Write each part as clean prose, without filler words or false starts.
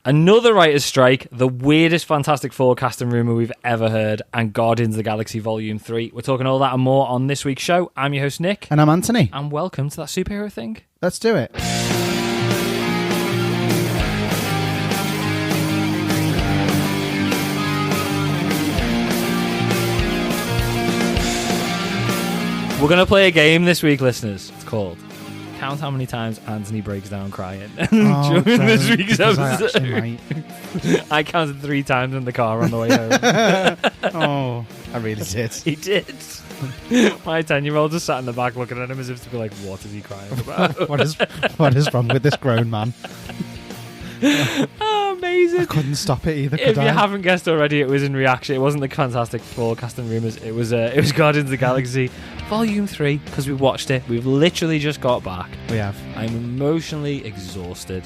another writer's strike, the weirdest Fantastic Four casting rumour we've ever heard, and Guardians of the Galaxy Volume 3. We're talking all that and more on this week's show. I'm your host, Nick. And I'm Anthony. And welcome to That Superhero Thing. Let's do it. We're going to play a game this week, listeners. It's called Count How Many Times Anthony Breaks Down Crying during this week's episode. I counted 3 times in the car on the way home. Oh, I really did. He did. My 10-year-old just sat in the back looking at him as if to be like, what is he crying about? What is wrong with this grown man? Oh, amazing. I couldn't stop it either, If you haven't guessed already, it was in reaction. It wasn't the Fantastic Four casting rumours. It was Guardians of the Galaxy Volume 3, because we watched it. We've literally just got back. We have. I'm emotionally exhausted.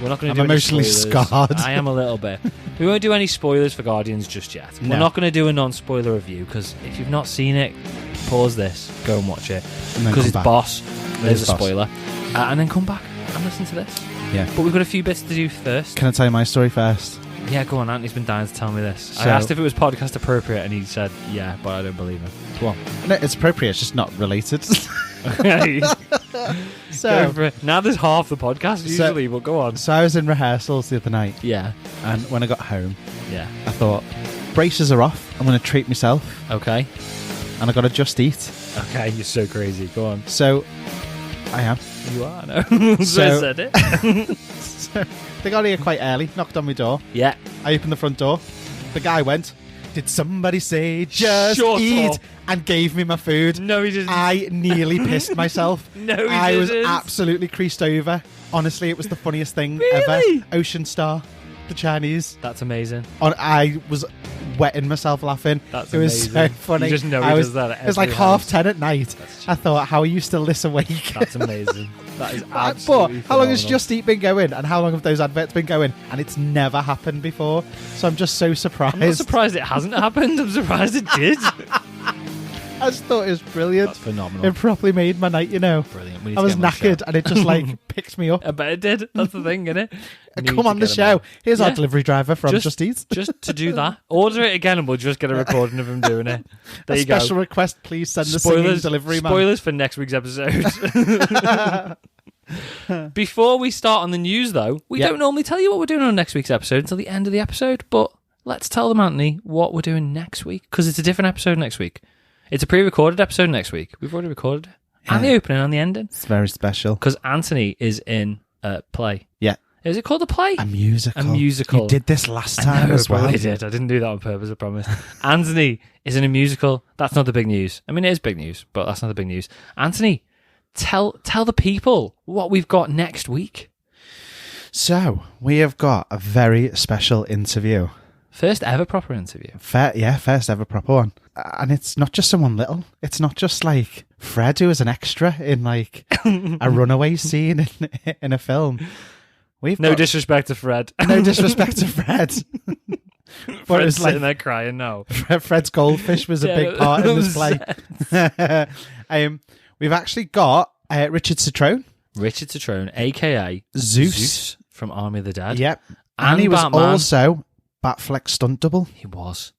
We're not going to do I'm emotionally any spoilers. scarred. I am a little bit. We won't do any spoilers for Guardians just yet. No. We're not going to do a non-spoiler review, because if you've not seen it, pause this, go and watch it, because it's back. Boss. There's a Boss. spoiler. And then come back and listen to this. Yeah. But we've got a few bits to do first. Can I tell you my story first? Yeah, go on. Anthony's been dying to tell me this. I So- asked if it was podcast appropriate, and he said, yeah, but I don't believe him. Go on. No, it's appropriate, it's just not related. Go So, for it. Now there's half the podcast usually, but go on. so I was in rehearsals the other night, Yeah. and when I got home, Yeah. I thought, braces are off, I'm going to treat myself, Okay. and I got to just eat. Okay, you're so crazy. Go on. So, I am. You are, no. So I So- said it. So, they got here quite early, knocked on my door. Yeah. I opened the front door. The guy went, did somebody say just Shut eat? up. And gave me my food. No, he didn't. I nearly pissed myself. No, he I was didn't. absolutely creased over. Honestly, it was the funniest thing Really? ever. Ocean Star, the Chinese. That's amazing. I was wetting myself laughing. That's it was amazing. so funny. You just know he I does was, that at It was like every house. 10:30 at night. That's I thought, how are you still this awake? That's amazing. That is But absolutely how long has phenomenal. Just Eat been going, and how long have those adverts been going? And it's never happened before. So I'm just so surprised. I'm not surprised it hasn't happened. I'm surprised it did. I just thought it was brilliant. That's phenomenal. It properly made my night, you know. Brilliant. We need I to was get him on the show. knackered, and it just like picked me up. I bet it did. That's the thing, isn't it? Come on the show. Here's our delivery driver from Just- Just Eat. Just to do that. Order it again and we'll just get a recording of him doing it. There A you go. special request, please send the singing delivery man. Spoilers for next week's episode. Before we start on the news, though, we Yep. don't normally tell you what we're doing on next week's episode until the end of the episode, but let's tell them, Anthony, what we're doing next week, because it's a different episode next week. It's a pre-recorded episode next week. We've already recorded it. And the opening and the ending. It's very special. Because Anthony is in a play. Yeah. Is it called a play? A musical. A musical. You did this last I time know, as well. I did. I didn't do that on purpose, I promise. Anthony is in a musical. That's not the big news. I mean, it is big news, but that's not the big news. Anthony, tell the people what we've got next week. So, we have got a very special interview. First ever proper interview. First ever proper one. And it's not just someone little. It's not just like Fred, who is an extra in like a runaway scene in a film. We've No got, disrespect to Fred. no disrespect to Fred. But it Fred's was like sitting there crying now. Fred's goldfish was a big part in this play. We've actually got Richard Citrone. Richard Citrone, a.k.a. Zeus. from Army of the Dead. Yep. And And he was Batman. also Batfleck stunt double. He was.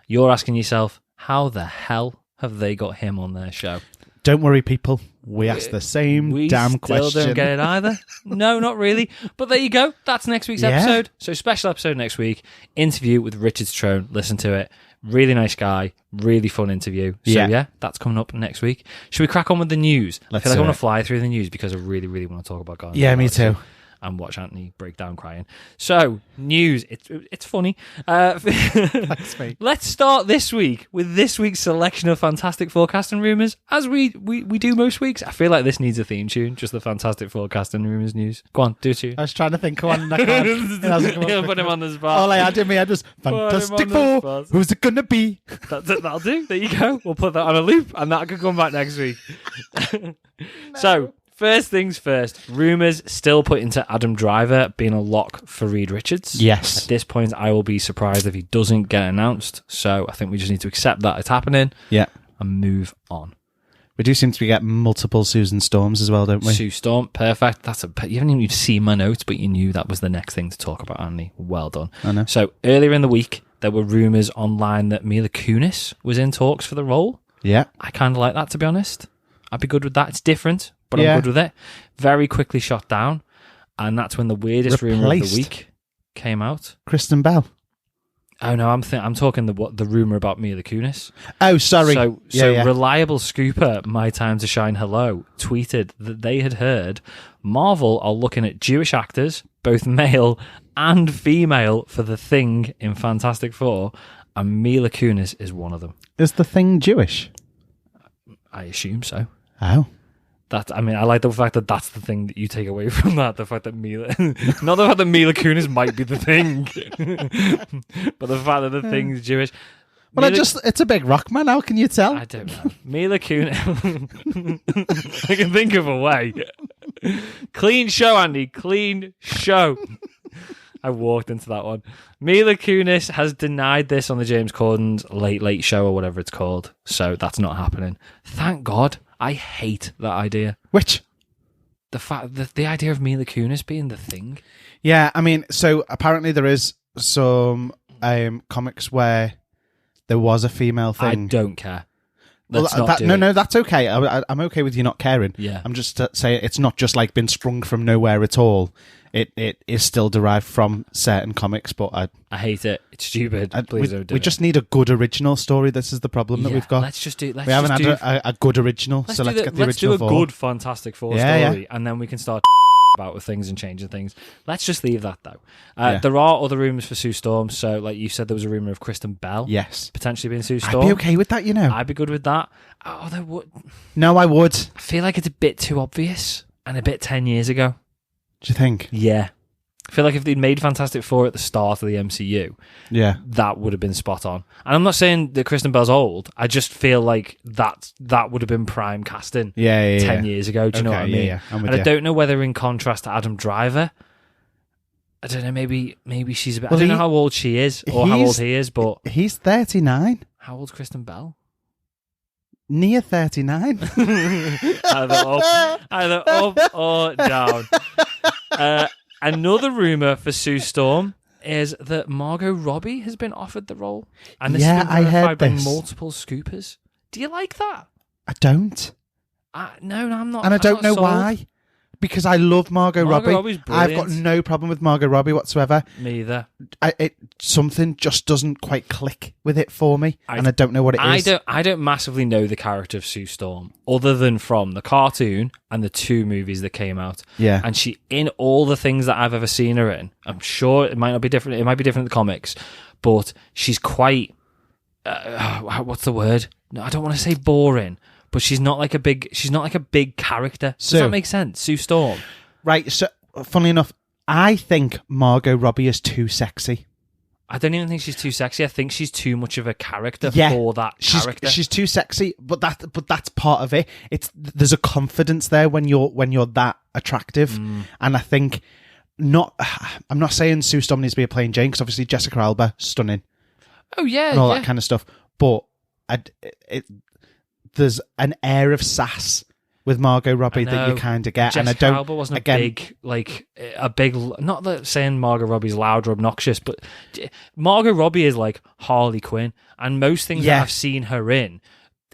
You're asking yourself, how the hell have they got him on their show? Don't worry, people. We asked the same We damn still question. don't get it either. No, not really. But there you go. That's next week's Yeah. episode. So special episode next week. Interview with Richard Citrone. Listen to it. Really nice guy. Really fun interview. So yeah, that's coming up next week. Should we crack on with the news? Let's I feel like I do want it. to fly through the news because I really, really want to talk about Guardians. Yeah, of the me Galaxy too. And watch Anthony break down crying. So, news. It's funny. Thanks, mate. Let's start this week with this week's selection of Fantastic Forecasting rumours, as we do most weeks. I feel like this needs a theme tune, just the Fantastic Forecasting rumours news. Go on, do it tune. I was trying to think one and I can't. It hasn't come up You'll quick put him enough. on the spot. All I had in my head was him on Fantastic the Four. spot. Who's it gonna be? That'll do. There you go. We'll put that on a loop, and that could come back next week. So, first things first. Rumours still pointing to Adam Driver being a lock for Reed Richards. Yes. At this point, I will be surprised if he doesn't get announced. So, I think we just need to accept that it's happening Yeah. and move on. We do seem to be getting multiple Susan Storms as well, don't we? Sue Storm, perfect. You haven't even seen my notes, but you knew that was the next thing to talk about, Andy. Well done. I know. So earlier in the week, there were rumours online that Mila Kunis was in talks for the role. Yeah. I kind of like that, to be honest. I'd be good with that. It's different, but Yeah. I'm good with it. Very quickly shot down, and that's when the weirdest rumour of Replaced. the week came out. Kristen Bell. Oh no, I'm talking the rumor about Mila Kunis. Oh, sorry. So Yeah. reliable scooper, My Time to Shine Hello, tweeted that they had heard Marvel are looking at Jewish actors, both male and female, for The Thing in Fantastic Four, and Mila Kunis is one of them. Is the Thing Jewish? I assume so. Oh. I like the fact that that's the thing that you take away from that. The fact that not the fact that Mila Kunis might be the Thing, but the fact that the Thing's Jewish. Well, it's a big rock, man. How can you tell? I don't know. Mila Kunis. I can think of a way. Clean show, Andy. Clean show. I walked into that one. Mila Kunis has denied this on the James Corden's Late Late Show or whatever it's called. So that's not happening. Thank God. I hate that idea. Which? The idea of Mila Kunis being the Thing. Yeah, I mean, so apparently there is some comics where there was a female Thing. I don't care. Let's not do it. No, that's okay. I'm okay with you not caring. Yeah. I'm just saying it's not just like been sprung from nowhere at all. It is still derived from certain comics, but I hate it. It's stupid. Please don't do it. We just need a good original story. This is the problem that we've got. Let's just do. We haven't had a good original, so let's get the original. Let's do a good Fantastic Four story, and then we can start about with things and changing things. Let's just leave that though. There are other rumours for Sue Storm. So, like you said, there was a rumour of Kristen Bell. Yes, potentially being Sue Storm. I'd be okay with that. I'd be good with that. Although, no, I would. I feel like it's a bit too obvious and a bit 10 years ago. Do you think? Yeah. I feel like if they'd made Fantastic Four at the start of the MCU, that would have been spot on. And I'm not saying that Kristen Bell's old. I just feel like that would have been prime casting 10 years ago. Do you know what I mean? Yeah. And I don't know whether in contrast to Adam Driver, I don't know, maybe she's a bit... I don't know how old she is or how old he is, but... He's 39. How old's Kristen Bell? Near 39. either up or down. Another rumour for Sue Storm is that Margot Robbie has been offered the role. And this has been verified by multiple scoopers. Do you like that? I don't. No, I'm not. And I don't know why. Because I love Margot Robbie. Robbie's brilliant. I've got no problem with Margot Robbie whatsoever. Me either. Something just doesn't quite click with it for me, and I don't know what it is. I don't massively know the character of Sue Storm, other than from the cartoon and the 2 movies that came out. Yeah. And she, in all the things that I've ever seen her in, I'm sure it might not be different. It might be different in the comics, but she's quite, what's the word? No, I don't want to say boring. But she's not like a big character. Does that make sense? Sue Storm. Right, so funnily enough, I think Margot Robbie is too sexy. I don't even think she's too sexy. I think she's too much of a character for that character. She's too sexy, but that's part of it. There's a confidence there when you're that attractive. And I think I'm not saying Sue Storm needs to be a plain Jane, because obviously Jessica Alba, stunning. Oh yeah. And all that kind of stuff. But there's an air of sass with Margot Robbie that you kind of get. Jessica Alba wasn't a big, not that saying Margot Robbie's loud or obnoxious, but Margot Robbie is like Harley Quinn, and most things that I've seen her in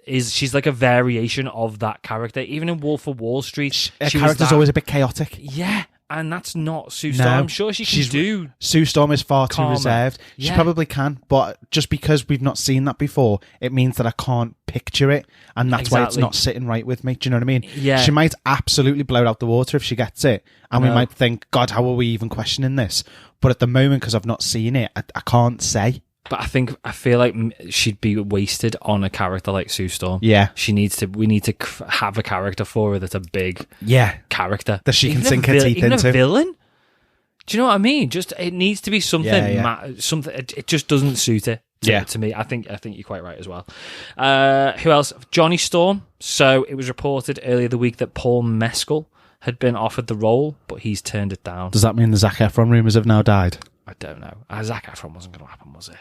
she's like a variation of that character. Even in Wolf of Wall Street, her character's always a bit chaotic. Yeah. And that's not Sue Storm. I'm sure she can do. Sue Storm is far too reserved. Yeah. She probably can, but just because we've not seen that before, it means that I can't picture it, and that's why it's not sitting right with me. Do you know what I mean? Yeah. She might absolutely blow it out the water if she gets it, and we might think, God, how are we even questioning this? But at the moment, because I've not seen it, I can't say. But I feel like she'd be wasted on a character like Sue Storm. Yeah. We need to have a character for her that's a big character. That she can sink her teeth into. A villain? Do you know what I mean? Just, it needs to be something, something, it just doesn't suit it to me. I think you're quite right as well. Who else? Johnny Storm. So it was reported earlier the week that Paul Mescal had been offered the role, but he's turned it down. Does that mean the Zac Efron rumours have now died? I don't know. Zac Efron wasn't going to happen, was it?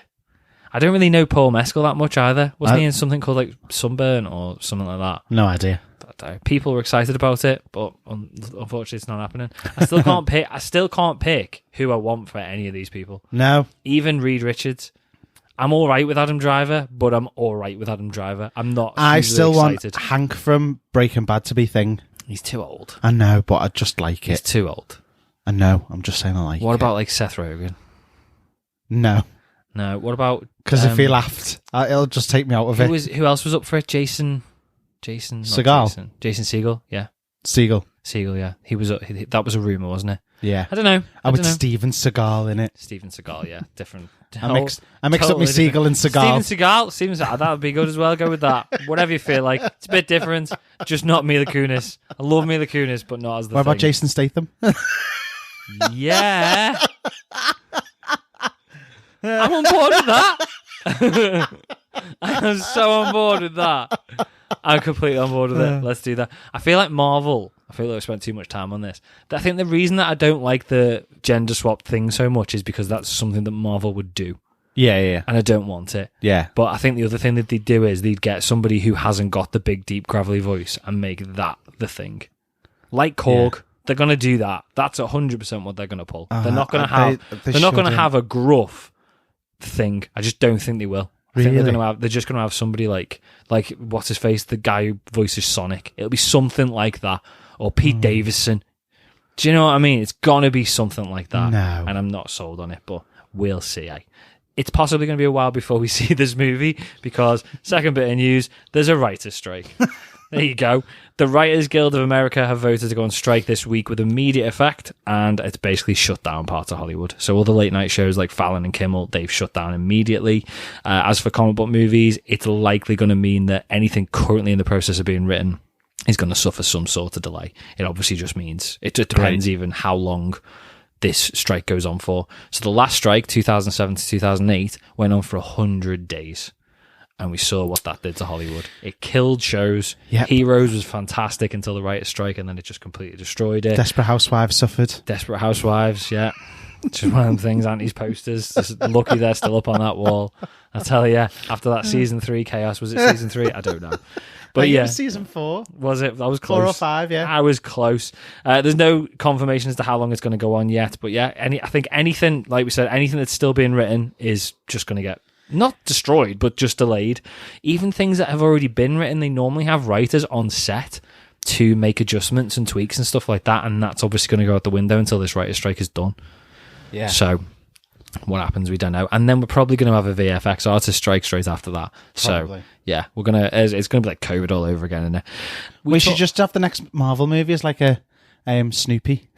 I don't really know Paul Mescal that much either. Wasn't I- he in something called like Sunburn or something like that? No idea. I don't know. People were excited about it, but unfortunately, it's not happening. I still can't pick. I still can't pick who I want for any of these people. No. Even Reed Richards. I'm all right with Adam Driver, but I'm all right with Adam Driver. I'm not. I hugely still excited. want Hank from Breaking Bad to be Thing. He's too old. I know, but I just like He's it. too old. I know. I'm just saying I like it. What about like Seth Rogen? No. No. What about? Because if he laughed, it'll just take me out of it. Who else was up for it? Jason Segal. Jason Segel. Yeah. Segel. Segel. Yeah. He was. That was a rumor, wasn't it? Yeah. I don't know. I would Steven Seagal in it. Steven Seagal. Yeah. Different. I mixed up my totally Seagal and Seagal. Steven Seagal, that would be good as well. Go with that. Whatever you feel like. It's a bit different. Just not Mila Kunis. I love Mila Kunis, but not as the What about Thing. Jason Statham? Yeah. I'm on board with that. I am so on board with that. I'm completely on board with it. Let's do that. I feel like Marvel, I feel like I spent too much time on this. I think the reason that I don't like the gender swap thing so much is because that's something that Marvel would do. Yeah. And I don't want it. Yeah. But I think the other thing that they'd do is they'd get somebody who hasn't got the big, deep, gravelly voice and make that the thing. Like Korg. Yeah. They're going to do that. That's 100% what they're going to pull. They're not going to have. They're not going to have a gruff thing. I just don't think they will. I think they're just going to have somebody like what's his face, the guy who voices Sonic. It'll be something like that, or Pete Davidson. Do you know what I mean? It's going to be something like that. No, and I'm not sold on it, but we'll see. It's possibly going to be a while before we see this movie because second bit of news: there's a writer's strike. There you go. The Writers Guild of America have voted to go on strike this week with immediate effect, and it's basically shut down parts of Hollywood. So all the late night shows like Fallon and Kimmel, they've shut down immediately. As for comic book movies, it's likely going to mean that anything currently in the process of being written is going to suffer some sort of delay. It obviously just means, it just depends even how long this strike goes on for. So the last strike, 2007 to 2008, went on for 100 days. And we saw what that did to Hollywood. It killed shows. Yep. Heroes was fantastic until the writers' strike, and then it just completely destroyed it. Desperate Housewives suffered. Desperate Housewives, yeah. Just one of them things, Auntie's posters. Just lucky they're still up on that wall. I tell you, after that season 3 chaos, was it season 3? I don't know. But yeah. Season 4. Was it? I was close. 4 or 5, yeah. I was close. There's no confirmation as to how long it's going to go on yet. But yeah, I think anything, like we said, anything that's still being written is just going to get not destroyed, but just delayed. Even things that have already been written, they normally have writers on set to make adjustments and tweaks and stuff like that, and that's obviously going to go out the window until this writer's strike is done. Yeah. So what happens, we don't know. And then we're probably going to have a VFX artist strike straight after that. Probably. So yeah, we're gonna. It's going to be like COVID all over again. And we should just have the next Marvel movie as like a Snoopy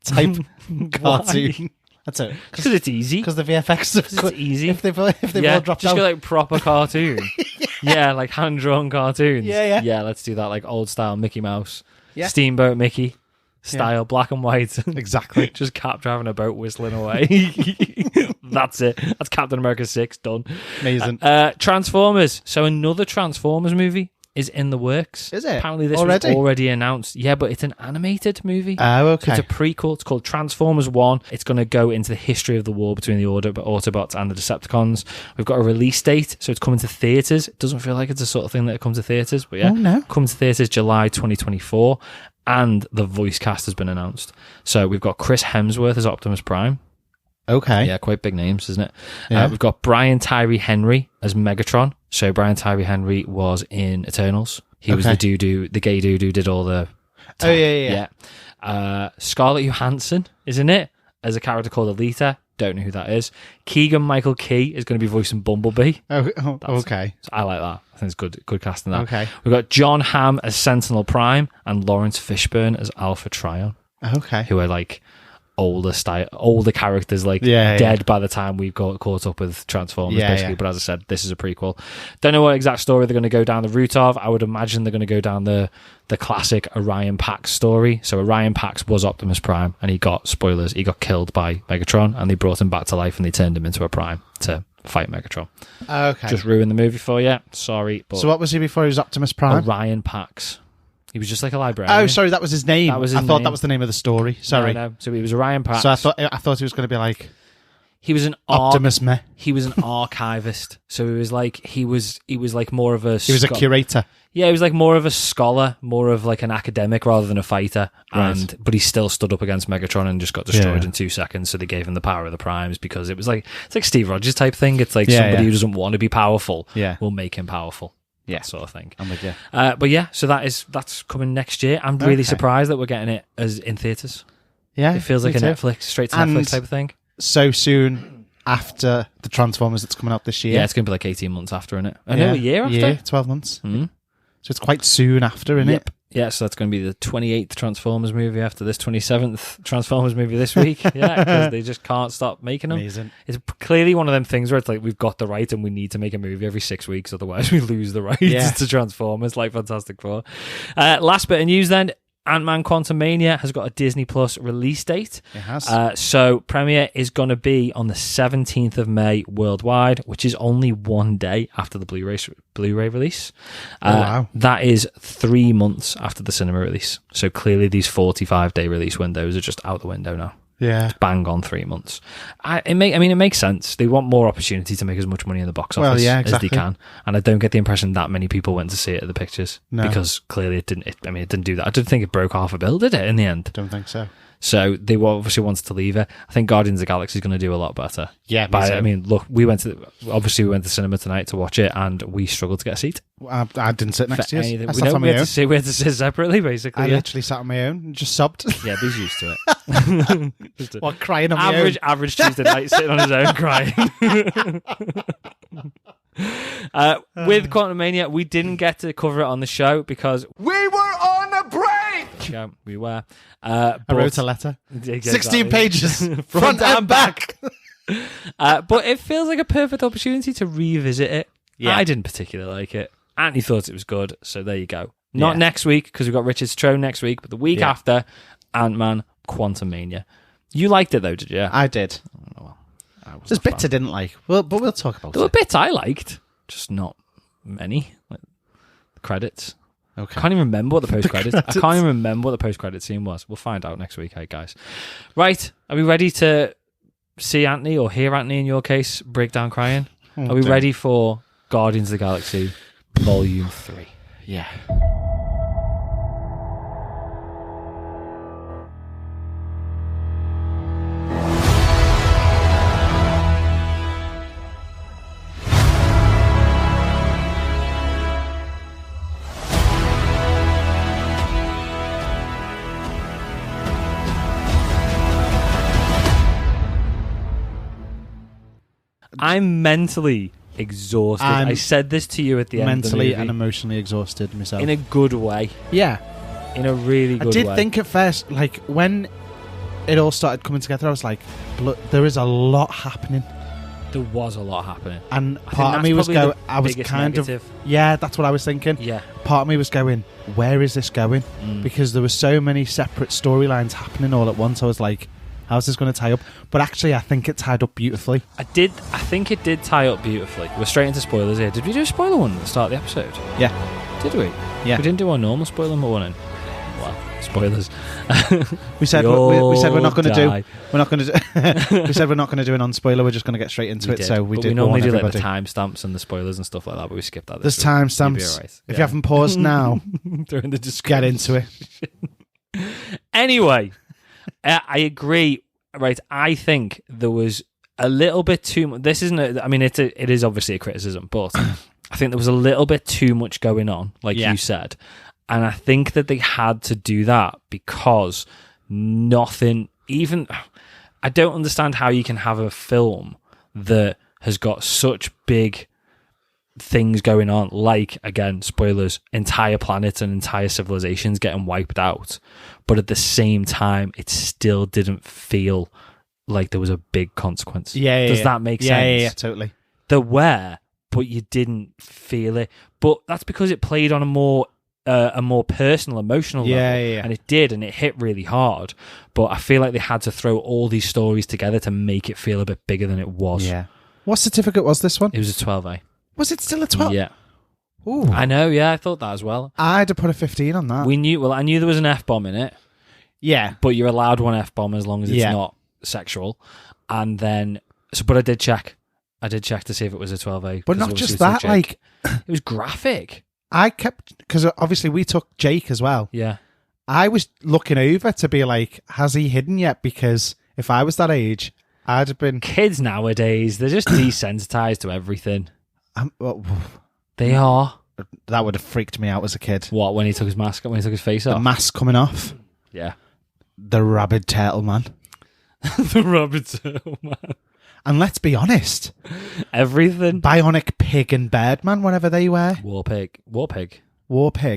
type cartoon. That's it. Because it's easy. Because the VFX it's easy. If they've all dropped just out. go like proper cartoon. Yeah, like hand-drawn cartoons. Yeah. Yeah, let's do that, like old-style Mickey Mouse. Yeah. Steamboat Mickey style, black and white. Exactly. Just Cap driving a boat whistling away. That's it. That's Captain America 6 done. Amazing. Transformers. So another Transformers movie is in the works. Is it? Apparently this was already announced. Yeah, but it's an animated movie. Oh, okay. So it's a prequel. It's called Transformers 1. It's going to go into the history of the war between the Autobots and the Decepticons. We've got a release date, so it's coming to theatres. It doesn't feel like it's the sort of thing that comes to theatres, but yeah. Oh, no. Coming to theatres July 2024, and the voice cast has been announced. So we've got Chris Hemsworth as Optimus Prime. Okay. Yeah, quite big names, isn't it? Yeah. We've got Brian Tyree Henry as Megatron. So Brian Tyree Henry was in Eternals. He was the gay dude who did all the... Oh, yeah. Scarlett Johansson is in it as a character called Alita. Don't know who that is. Keegan-Michael Key is going to be voicing Bumblebee. Oh, okay. I like that. I think it's good casting that. Okay. We've got John Hamm as Sentinel Prime and Lawrence Fishburne as Alpha Trion. Okay. Who are like older characters, like dead by the time we got caught up with Transformers, basically. But as I said, this is a prequel. Don't know what exact story they're going to go down the route of. I would imagine they're going to go down the classic Orion Pax story. So Orion Pax was Optimus Prime, and he got killed by Megatron, and they brought him back to life and they turned him into a Prime to fight Megatron. Okay. Just ruined the movie for you. Sorry. But so what was he before he was Optimus Prime? Orion Pax. He was just like a librarian. Oh, sorry, that was his name. That was his I thought name. that was the name of the story. Sorry. No. So he was Orion Pax. So I thought he was going to be like He was an Optimus Meh. He was an archivist, so he was like more of a. He was a curator. Yeah, he was like more of a scholar, more of like an academic rather than a fighter. Right. But he still stood up against Megatron and just got destroyed in 2 seconds. So they gave him the power of the Primes because it's like Steve Rogers type thing. It's like somebody who doesn't want to be powerful will make him powerful. Yeah, that sort of thing. I'm with you. But yeah, so that's coming next year. I'm really surprised that we're getting it as in theaters. Yeah, it feels like a Netflix, straight to Netflix type of thing. So soon after the Transformers that's coming out this year. Yeah, it's going to be like 18 months after, isn't it? I know, a year after? Yeah, 12 months. Mm-hmm. So it's quite soon after, isn't it? Yeah, so that's going to be the 28th Transformers movie after this 27th Transformers movie this week. Yeah, because they just can't stop making them. Amazing. It's clearly one of them things where it's like we've got the right and we need to make a movie every 6 weeks, otherwise we lose the rights to Transformers, like Fantastic Four. Last bit of news then. Ant-Man Quantumania has got a Disney Plus release date. It has. So premiere is going to be on the 17th of May worldwide, which is only 1 day after the Blu-ray release. Wow. That is 3 months after the cinema release. So clearly these 45-day release windows are just out the window now. Yeah. It's bang on 3 months. It makes sense. They want more opportunity to make as much money in the box office as they can. And I don't get the impression that many people went to see it at the pictures. No. Because clearly it didn't do that. I didn't think it broke half a bill, did it, in the end? Don't think so. So they obviously wanted to leave it. I think Guardians of the Galaxy is going to do a lot better. Yeah, I mean, look, we went to the cinema tonight to watch it, and we struggled to get a seat. I didn't sit next to you. We had to sit separately, basically. I literally sat on my own and just sobbed. Yeah, but he's used to it. While crying on my own. Average Tuesday night, sitting on his own crying. With Quantumania, we didn't get to cover it on the show because we were on a break. Yeah, we were. I wrote a letter. Exactly. 16 pages, front and back. But it feels like a perfect opportunity to revisit it. Yeah. I didn't particularly like it. Anthony thought it was good, so there you go. Not next week, because we've got Richard Strone next week, but the week after, Ant-Man Quantumania. You liked it, though, did you? I did. There's bits I didn't like, but we'll talk about it. There were bits I liked, just not many. Like the credits. Okay. I can't even remember what the post-credits... I can't even remember what the post-credit scene was. We'll find out next week, hey, guys. Right, are we ready to see Anthony, or hear Anthony in your case, break down crying? Are we ready for Guardians of the Galaxy Volume 3? Yeah. I'm mentally exhausted. I said this to you at the end of the movie. Mentally and emotionally exhausted myself. In a good way. Yeah. In a really good way. I did think at first, like, when it all started coming together, I was like, there is a lot happening. There was a lot happening. And part of me was going, I was kind negative. Yeah, that's what I was thinking. Yeah. Part of me was going, where is this going? Because there were so many separate storylines happening all at once. I was like, how's this going to tie up? But actually, I think it tied up beautifully. I think it did tie up beautifully. We're straight into spoilers here. Did we do a spoiler one at the start of the episode? Yeah. Did we? Yeah. We didn't do our normal spoiler warning. Well, spoilers. we said we're not going to do. We're not going to do. We said we're not going to do an on-spoiler. We're just going to get straight into it. So we normally do like the timestamps and the spoilers and stuff like that, but we skipped that. There's timestamps. Right. If you haven't paused now, they're in the description. Get into it. Anyway, I agree. Right, I think there was a little bit too much. This isn't. I mean, it is obviously a criticism, but I think there was a little bit too much going on, like you said, and I think that they had to do that because nothing. Even I don't understand how you can have a film that has got such big things going on, like, again, spoilers, entire planets and entire civilizations getting wiped out, but at the same time it still didn't feel like there was a big consequence. Does that make sense? Yeah, totally. There were, but you didn't feel it. But that's because it played on a more personal, emotional level. And it did, and it hit really hard. But I feel like they had to throw all these stories together to make it feel a bit bigger than it was. Yeah. What certificate was this one? It was a 12A. Was it still a 12? Yeah. Ooh. I know, yeah, I thought that as well. I'd have put a 15 on that. I knew there was an F-bomb in it. Yeah. But you're allowed one F-bomb as long as it's not sexual. And then So, but I did check. I did check to see if it was a 12A. But not just that, like it was graphic. I kept, because obviously we took Jake as well. Yeah. I was looking over to be like, has he hidden yet? Because if I was that age, I'd have been. Kids nowadays, they're just desensitized to everything. They are. That would have freaked me out as a kid. What, when he took his mask, when he took his face off? The mask coming off. Yeah. The rabid turtle man. The rabid turtle man. And let's be honest. Everything. Bionic pig and Birdman, whatever they were. War pig. War pig.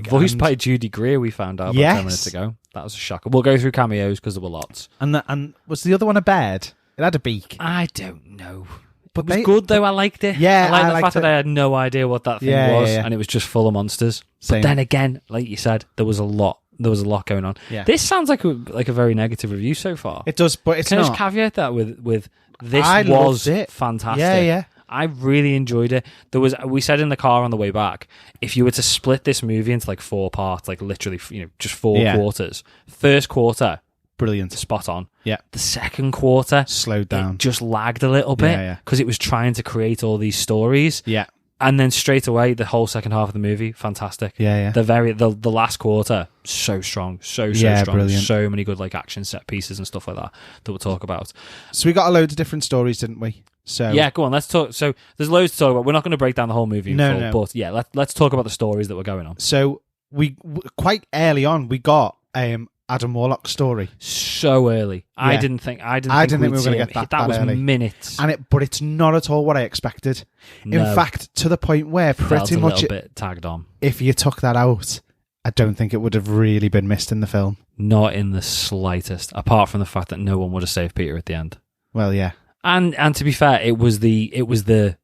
Voiced by Judy Greer, we found out about 10 minutes ago. That was a shocker. We'll go through cameos because there were lots. And was the other one a bird? It had a beak. I don't know. But it was good though. I liked it. Yeah, I liked the liked fact that I had no idea what that thing was, and it was just full of monsters. Same. But then again, like you said, there was a lot going on. Yeah. This sounds like a very negative review so far. It does, but it's Can not. I just caveat that with this I was loved it. fantastic. Yeah. I really enjoyed it. We said in the car on the way back, if you were to split this movie into like 4 parts, like literally, just 4 quarters. First quarter, Brilliant. spot on. Yeah. The second quarter Slowed down. it just lagged a little bit because it was trying to create all these stories. Yeah. And then straight away, the whole second half of the movie, fantastic. Yeah. The last quarter, so strong, so strong. Brilliant. So many good like action set pieces and stuff like that we'll talk about. So we got a load of different stories, didn't we? So yeah, go on. Let's talk. So there's loads to talk about. We're not going to break down the whole movie, No. but yeah, let's talk about the stories that were going on. So we quite early on we got Adam Warlock's story. So early, Yeah. I didn't think we were going to get that. That was early. minutes, But it's not at all what I expected. No. In fact, to the point where Felt pretty a much little bit tagged on. if you took that out, I don't think it would have really been missed in the film. Not in the slightest, apart from the fact that no one would have saved Peter at the end. Well, yeah. And to be fair, it was the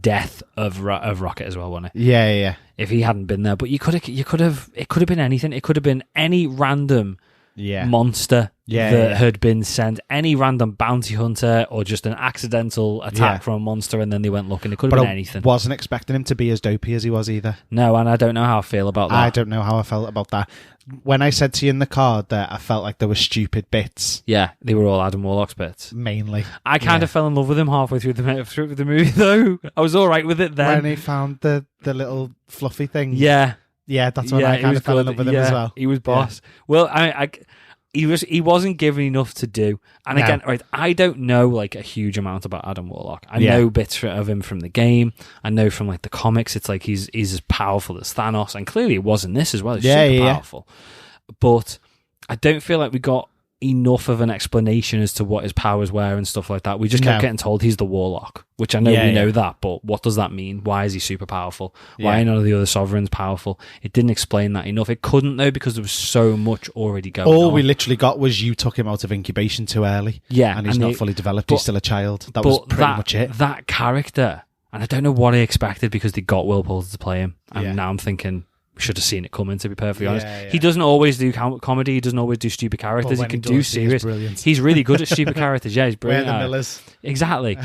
death of Rocket as well, wasn't it? Yeah. If he hadn't been there, but it could have been anything. It could have been any random monster that had been sent, any random bounty hunter, or just an accidental attack from a monster, and then they went looking. It could have been anything. Wasn't expecting him to be as dopey as he was either. No, and I don't know how I feel about that. I don't know how I felt about that. When I said to you in the card that I felt like there were stupid bits. Yeah, they were all Adam Warlock's bits. Mainly. I kind of fell in love with him halfway through the movie, though. I was all right with it then. When he found the little fluffy thing. Yeah. Yeah, that's when I kind of fell in love with him as well. He was boss. Yeah. Well, he wasn't given enough to do. And again, right, I don't know like a huge amount about Adam Warlock. I know bits of him from the game. I know from like the comics, it's like he's as powerful as Thanos, and clearly it was in this as well. He's super powerful. But I don't feel like we got enough of an explanation as to what his powers were and stuff like that. We just kept getting told he's the Warlock, which I know we know that, but what does that mean? Why is he super powerful? Why are none of the other sovereigns powerful? It didn't explain that enough. It couldn't though, because there was so much already going on. All we literally got was you took him out of incubation too early. Yeah. And he's not fully developed. He's still a child. That was pretty much it. That character, and I don't know what I expected because they got Will Poulter to play him. And now I'm thinking, should have seen it coming, to be perfectly honest. He doesn't always do comedy. He doesn't always do stupid characters. He can do serious. He's really good at stupid characters. Yeah, he's brilliant. We're the Millers. Exactly.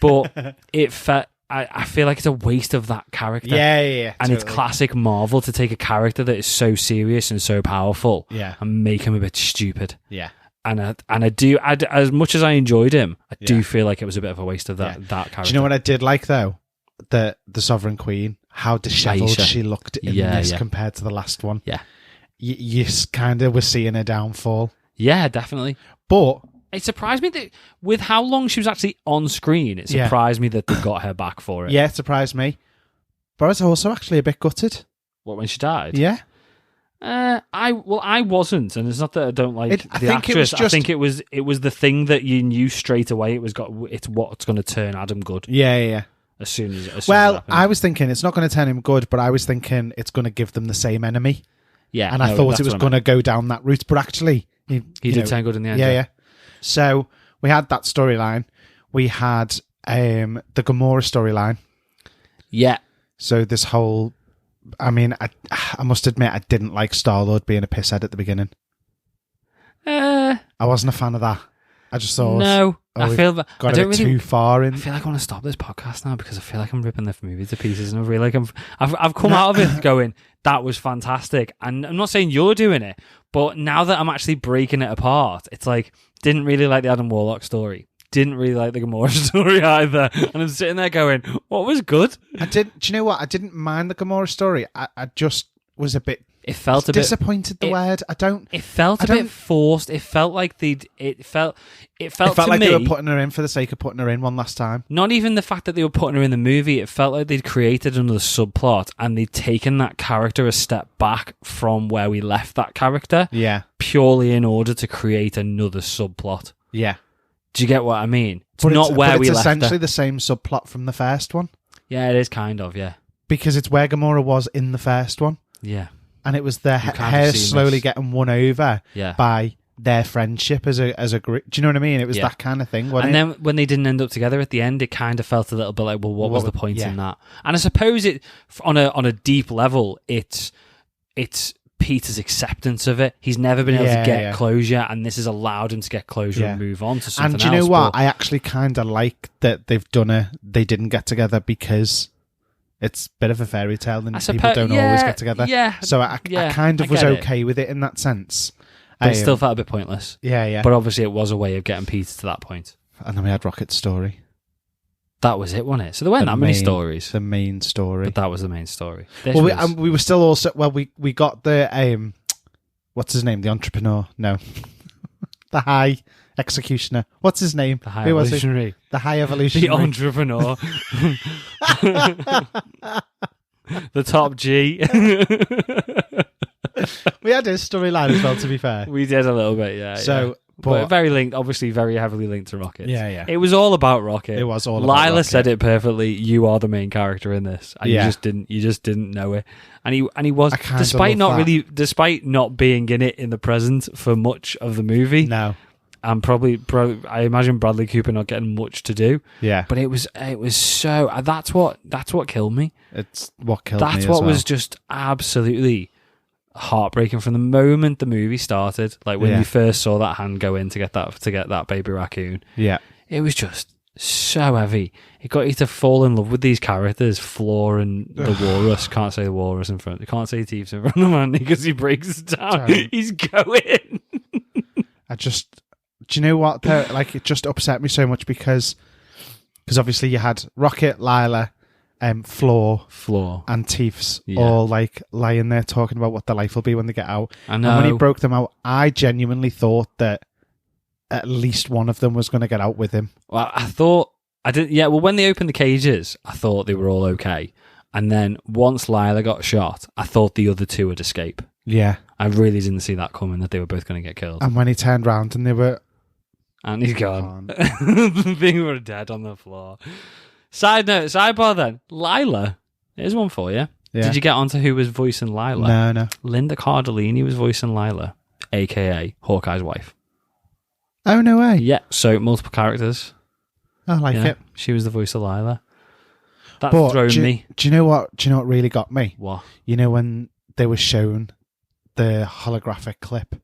But it felt... I feel like it's a waste of that character. Yeah. And it's classic Marvel to take a character that is so serious and so powerful and make him a bit stupid. Yeah. And I do, as much as I enjoyed him, I do feel like it was a bit of a waste of that character. Do you know what I did like, though? The Sovereign Queen, how dishevelled she looked in this compared to the last one. Yeah. You kind of were seeing her downfall. Yeah, definitely. But it surprised me that with how long she was actually on screen, it surprised me that they got her back for it. Yeah, it surprised me. But I was also actually a bit gutted. What, when she died? Yeah. I wasn't, and it's not that I don't like the actress. I think it was the thing that you knew straight away. It's what's going to turn Adam good. Yeah. As soon as I was thinking it's not going to turn him good, but I was thinking it's going to give them the same enemy. Yeah, and I thought it was going to go down that route, but actually, he did turn good in the end. Yeah. So we had that storyline. We had the Gamora storyline. Yeah. So this whole, I mean, I must admit, I didn't like Star-Lord being a pisshead at the beginning. I wasn't a fan of that. I just thought, no. I feel that got a bit too far in. I feel like I want to stop this podcast now because I feel like I'm ripping the movie to pieces, and I feel like I've come out of it going, that was fantastic. And I'm not saying you're doing it, but now that I'm actually breaking it apart, it's like, didn't really like the Adam Warlock story. didn't really like the Gamora story either. And I'm sitting there going, what was good? Do you know what? I didn't mind the Gamora story. I just was a bit. It felt a bit disappointed. The word I don't. It felt a bit forced. It felt like they'd. It felt to like me, they were putting her in for the sake of putting her in one last time. Not even the fact that they were putting her in the movie. It felt like they'd created another subplot and they'd taken that character a step back from where we left that character. Yeah. Purely in order to create another subplot. Yeah. Do you get what I mean? It's not where we left. It's essentially her. the same subplot from the first one. Yeah, it is kind of. Yeah. Because it's where Gamora was in the first one. Yeah. And it was their hair slowly getting won over by their friendship as a group. Do you know what I mean? It was that kind of thing, wasn't it? And then when they didn't end up together at the end, it kind of felt a little bit like, well, what was the point in that? And I suppose it, on a deep level, it's Peter's acceptance of it. He's never been able to get closure, and this has allowed him to get closure and move on to something else. And do you know what? I actually kind of like that they didn't get together because it's a bit of a fairy tale and people don't always get together. Yeah. So I kind of was okay with it in that sense. But it still felt a bit pointless. Yeah. But obviously it was a way of getting Peter to that point. And then we had Rocket's story. That was it, wasn't it? So there weren't that many stories. The main story. But that was the main story. We were still also... Well, we got the... what's his name? The entrepreneur? No. The high executioner. What's his name? The high evolutionary. The high evolutionary. The entrepreneur. The top G. We had his storyline as well, to be fair. We did a little bit, yeah. So... But very linked, obviously very heavily linked to Rocket. Yeah. It was all about Rocket. It was all about Rocket. Lila said it perfectly. You are the main character in this, and you just didn't know it. And he was, despite not being in it in the present for much of the movie. No, and probably I imagine Bradley Cooper not getting much to do. Yeah, but it was so. That's what killed me. It's what killed me. That's what was just absolutely heartbreaking from the moment the movie started. Like when you first saw that hand go in to get that baby raccoon. Yeah, it was just so heavy. It got you to fall in love with these characters, Floor and the Walrus. Can't say the Walrus in front. Can't say Teeves in front of Andy because he breaks down. He's going. Do you know what? Like, it just upset me so much because obviously you had Rocket, Lila, Floor, and Teefs all like lying there talking about what their life will be when they get out. I know. And when he broke them out, I genuinely thought that at least one of them was going to get out with him. Well, I didn't. Yeah. Well, when they opened the cages, I thought they were all okay, and then once Lila got shot, I thought the other two would escape. Yeah, I really didn't see that coming, that they were both going to get killed. And when he turned around and they were, and he's gone. They were dead on the floor. Sidebar then. Lila, here's one for you. Yeah. Did you get onto who was voicing Lila? No. Linda Cardellini was voicing Lila, a.k.a. Hawkeye's wife. Oh, no way. Yeah, so multiple characters. I like it. She was the voice of Lila. That thrown me. Do you know what really got me? What? You know when they were shown the holographic clip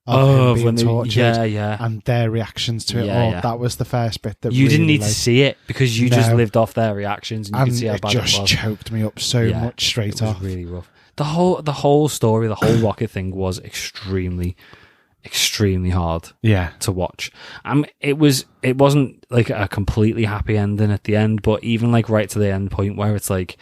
of him being tortured, and their reactions to it all. That was the first bit that you didn't need to see it because you just lived off their reactions, and you could see how bad it was. It just choked me up so much straight off. It was really rough. The whole story, the whole Rocket thing was extremely hard to watch. It wasn't like a completely happy ending at the end, but even like right to the end point where it's like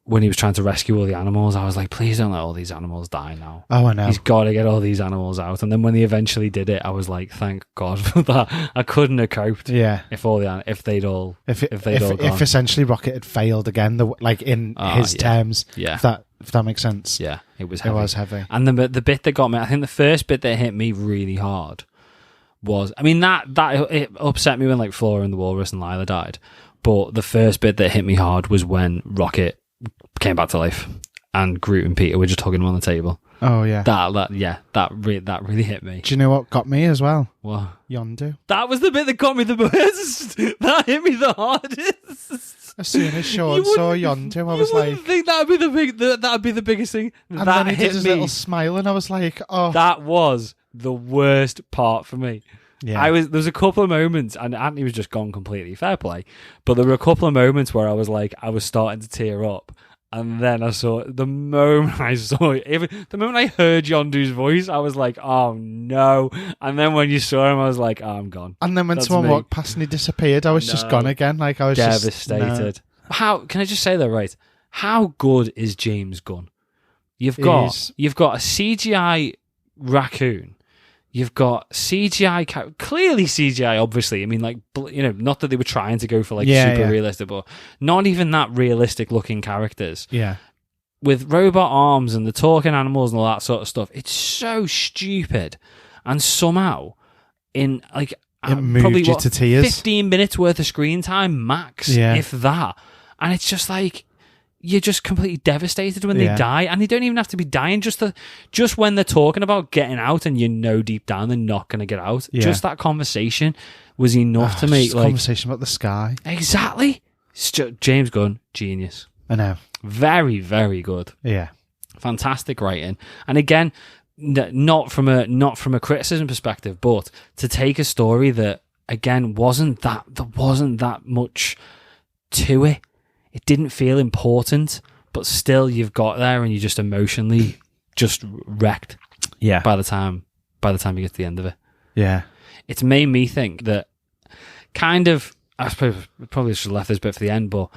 when he was trying to rescue all the animals, I was like, please don't let all these animals die now. Oh, I know. He's got to get all these animals out. And then when he eventually did it, I was like, thank God for that. I couldn't have coped. Yeah. If they'd all gone. If essentially Rocket had failed again, like in his terms. Yeah. If that makes sense. Yeah. It was heavy. It was heavy. And the bit that got me, I think the first bit that hit me really hard was, I mean, that it upset me when like Flora and the Walrus and Lila died. But the first bit that hit me hard was when Rocket came back to life and Groot and Peter were just hugging him on the table. Oh yeah, that really hit me. Do you know what got me as well? What? Yondu. That was the bit that got me the most. That hit me the hardest. As soon as Sean saw Yondu, I was like, "I think that'd be the biggest thing." And then he did his little smile, and I was like, "Oh, that was the worst part for me." Yeah. There was a couple of moments, and Anthony was just gone completely, fair play. But there were a couple of moments where I was starting to tear up, And then I saw the moment I saw it, the moment I heard Yondu's voice, I was like, "Oh no!" And then when you saw him, I was like, "Oh, I'm gone." And then when That's someone me. walked past and he disappeared, I was just gone again. Like I was devastated. How can I just say that right? How good is James Gunn? You've got a CGI raccoon. You've got CGI, clearly CGI, obviously. I mean, like, not that they were trying to go for like super realistic, but not even that realistic looking characters. Yeah. With robot arms and the talking animals and all that sort of stuff. It's so stupid. And somehow, in like, it moved probably you to tears. 15 minutes worth of screen time max, if that. And it's just like, you're just completely devastated when they die, and they don't even have to be dying. Just when they're talking about getting out, and deep down they're not going to get out. Yeah. Just that conversation was enough to make like conversation about the sky. Exactly. James Gunn, genius. I know. Very, very good. Yeah. Fantastic writing, and again, not from a criticism perspective, but to take a story that again there wasn't that much to it. It didn't feel important, but still you've got there and you're just emotionally just wrecked. Yeah. By the time you get to the end of it. Yeah. It's made me think that kind of, I suppose probably should have left this bit for the end, but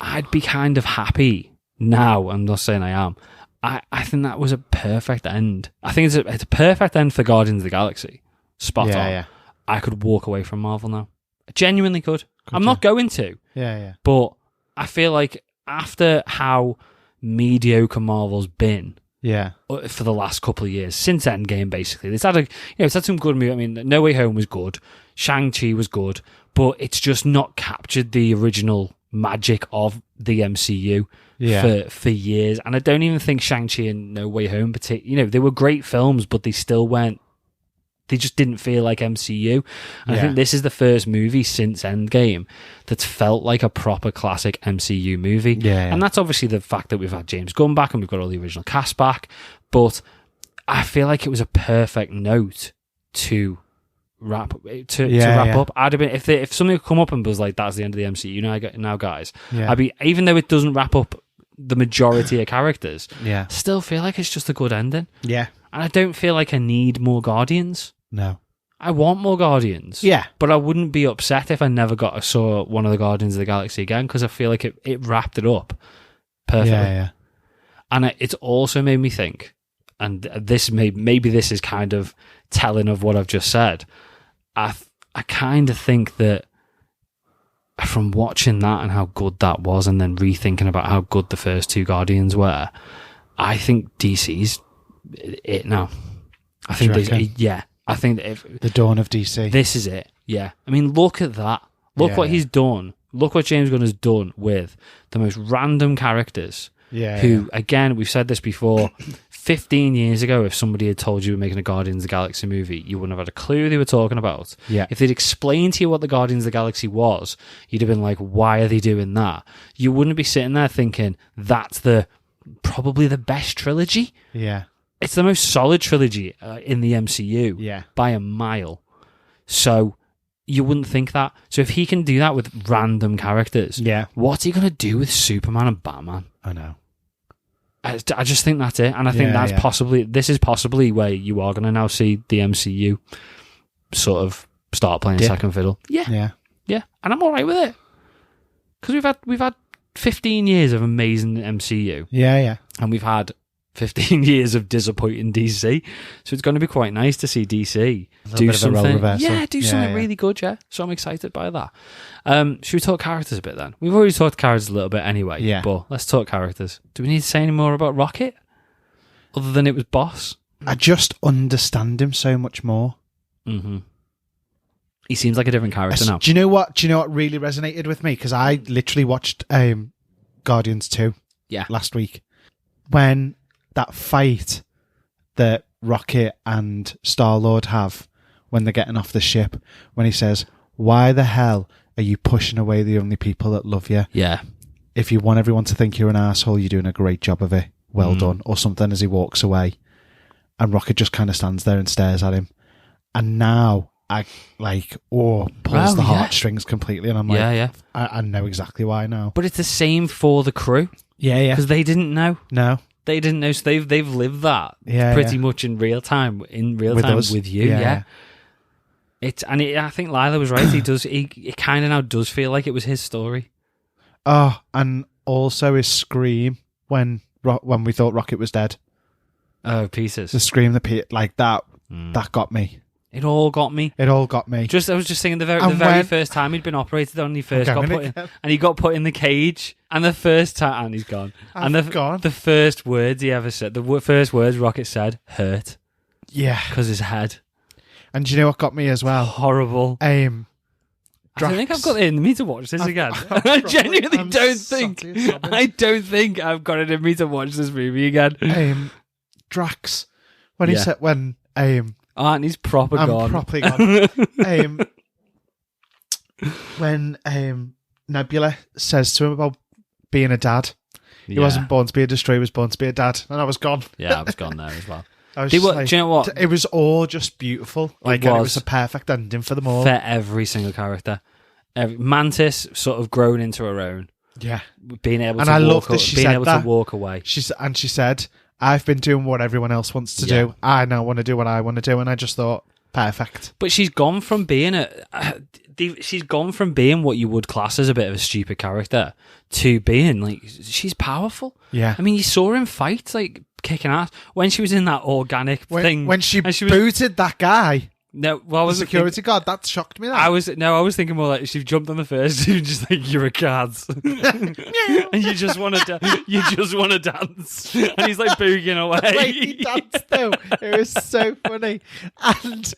I'd be kind of happy now. I'm not saying I am. I think that was a perfect end. I think it's a perfect end for Guardians of the Galaxy. Spot on. Yeah. I could walk away from Marvel now. I genuinely could. I'm not going to. Yeah. But I feel like after how mediocre Marvel's been, for the last couple of years since Endgame, basically, it's had some good movies. I mean, No Way Home was good, Shang-Chi was good, but it's just not captured the original magic of the MCU for years. And I don't even think Shang-Chi and No Way Home, they were great films, but they still weren't. They just didn't feel like MCU. And I think this is the first movie since Endgame that's felt like a proper classic MCU movie. And that's obviously the fact that we've had James Gunn back and we've got all the original cast back. But I feel like it was a perfect note to wrap up. I'd have been if something had come up and was like, "That's the end of the MCU now, guys." I'd be, even though it doesn't wrap up the majority of characters, still feel like it's just a good ending. Yeah. And I don't feel like I need more Guardians. No. I want more Guardians. Yeah. But I wouldn't be upset if I never saw one of the Guardians of the Galaxy again, because I feel like it wrapped it up perfectly. Yeah. And it's also made me think, and this maybe this is kind of telling of what I've just said, I kind of think that from watching that and how good that was, and then rethinking about how good the first two Guardians were, I think DC's it now. I think I think that the dawn of DC. This is it. Yeah. I mean, look at that. Look what he's done. Look what James Gunn has done with the most random characters. Who, again, we've said this before, 15 years ago, if somebody had told you we're making a Guardians of the Galaxy movie, you wouldn't have had a clue they were talking about. Yeah. If they'd explained to you what the Guardians of the Galaxy was, you'd have been like, why are they doing that? You wouldn't be sitting there thinking, that's probably the best trilogy. Yeah. It's the most solid trilogy in the MCU by a mile. So you wouldn't think that. So if he can do that with random characters, what's he going to do with Superman and Batman? I know. I just think that's it. And I think this is possibly where you are going to now see the MCU sort of start playing second fiddle. Yeah. And I'm all right with it. Because we've had 15 years of amazing MCU. Yeah. And we've had 15 years of disappointing DC, so it's going to be quite nice to see DC do something. Something really good. So I'm excited by that. Should we talk characters a bit then? We've already talked characters a little bit anyway. But let's talk characters. Do we need to say any more about Rocket, other than it was boss? I just understand him so much more. Mm-hmm. He seems like a different character now. Do you know what really resonated with me? Because I literally watched Guardians 2 last week. When that fight that Rocket and Star-Lord have when they're getting off the ship, when he says, "Why the hell are you pushing away the only people that love you? Yeah. If you want everyone to think you're an asshole, you're doing a great job of it. Well done," or something, as he walks away. And Rocket just kind of stands there and stares at him. And now I pulls the heartstrings completely, and I'm like, I know exactly why now. But it's the same for the crew. Yeah, because they didn't know. No. They didn't know, so they've lived that pretty much in real time. With you, yeah. I think Lila was right. It kind of now does feel like it was his story. Oh, and also his scream when we thought Rocket was dead. Oh, pieces. The scream like that. That got me. It all got me. It all got me. I was just thinking the very first time he'd been operated on, he first got put in, and he got put in the cage. And the first time, and he's gone. The first words he ever said, first words Rocket said, hurt. Yeah, because his head. And do you know what got me as well? Horrible. Drax. I think I've got it in me to watch this again. I genuinely don't think. I don't think I've got it in me to watch this movie again. Drax, when he said and he's proper gone. Properly gone. When Nebula says to him about being a dad, he wasn't born to be a destroyer, he was born to be a dad, and I was gone. Yeah, I was gone there as well. Do you know what? It was all just beautiful. It was a perfect ending for them all. For every single character. Mantis sort of grown into her own. Yeah. Being able to walk away. She said, I've been doing what everyone else wants to do. I now want to do what I want to do. And I just thought, perfect. But she's gone from being what you would class as a bit of a stupid character to being like, she's powerful. Yeah. I mean, you saw him fight, like, kicking ass when she was in that organic thing. When she booted that guy. No, well, the security guard, that shocked me. That. I was thinking more like she jumped on the first and just like, you're a cards. And you just want to dance. And he's like boogieing away. The way he danced though, it was so funny. And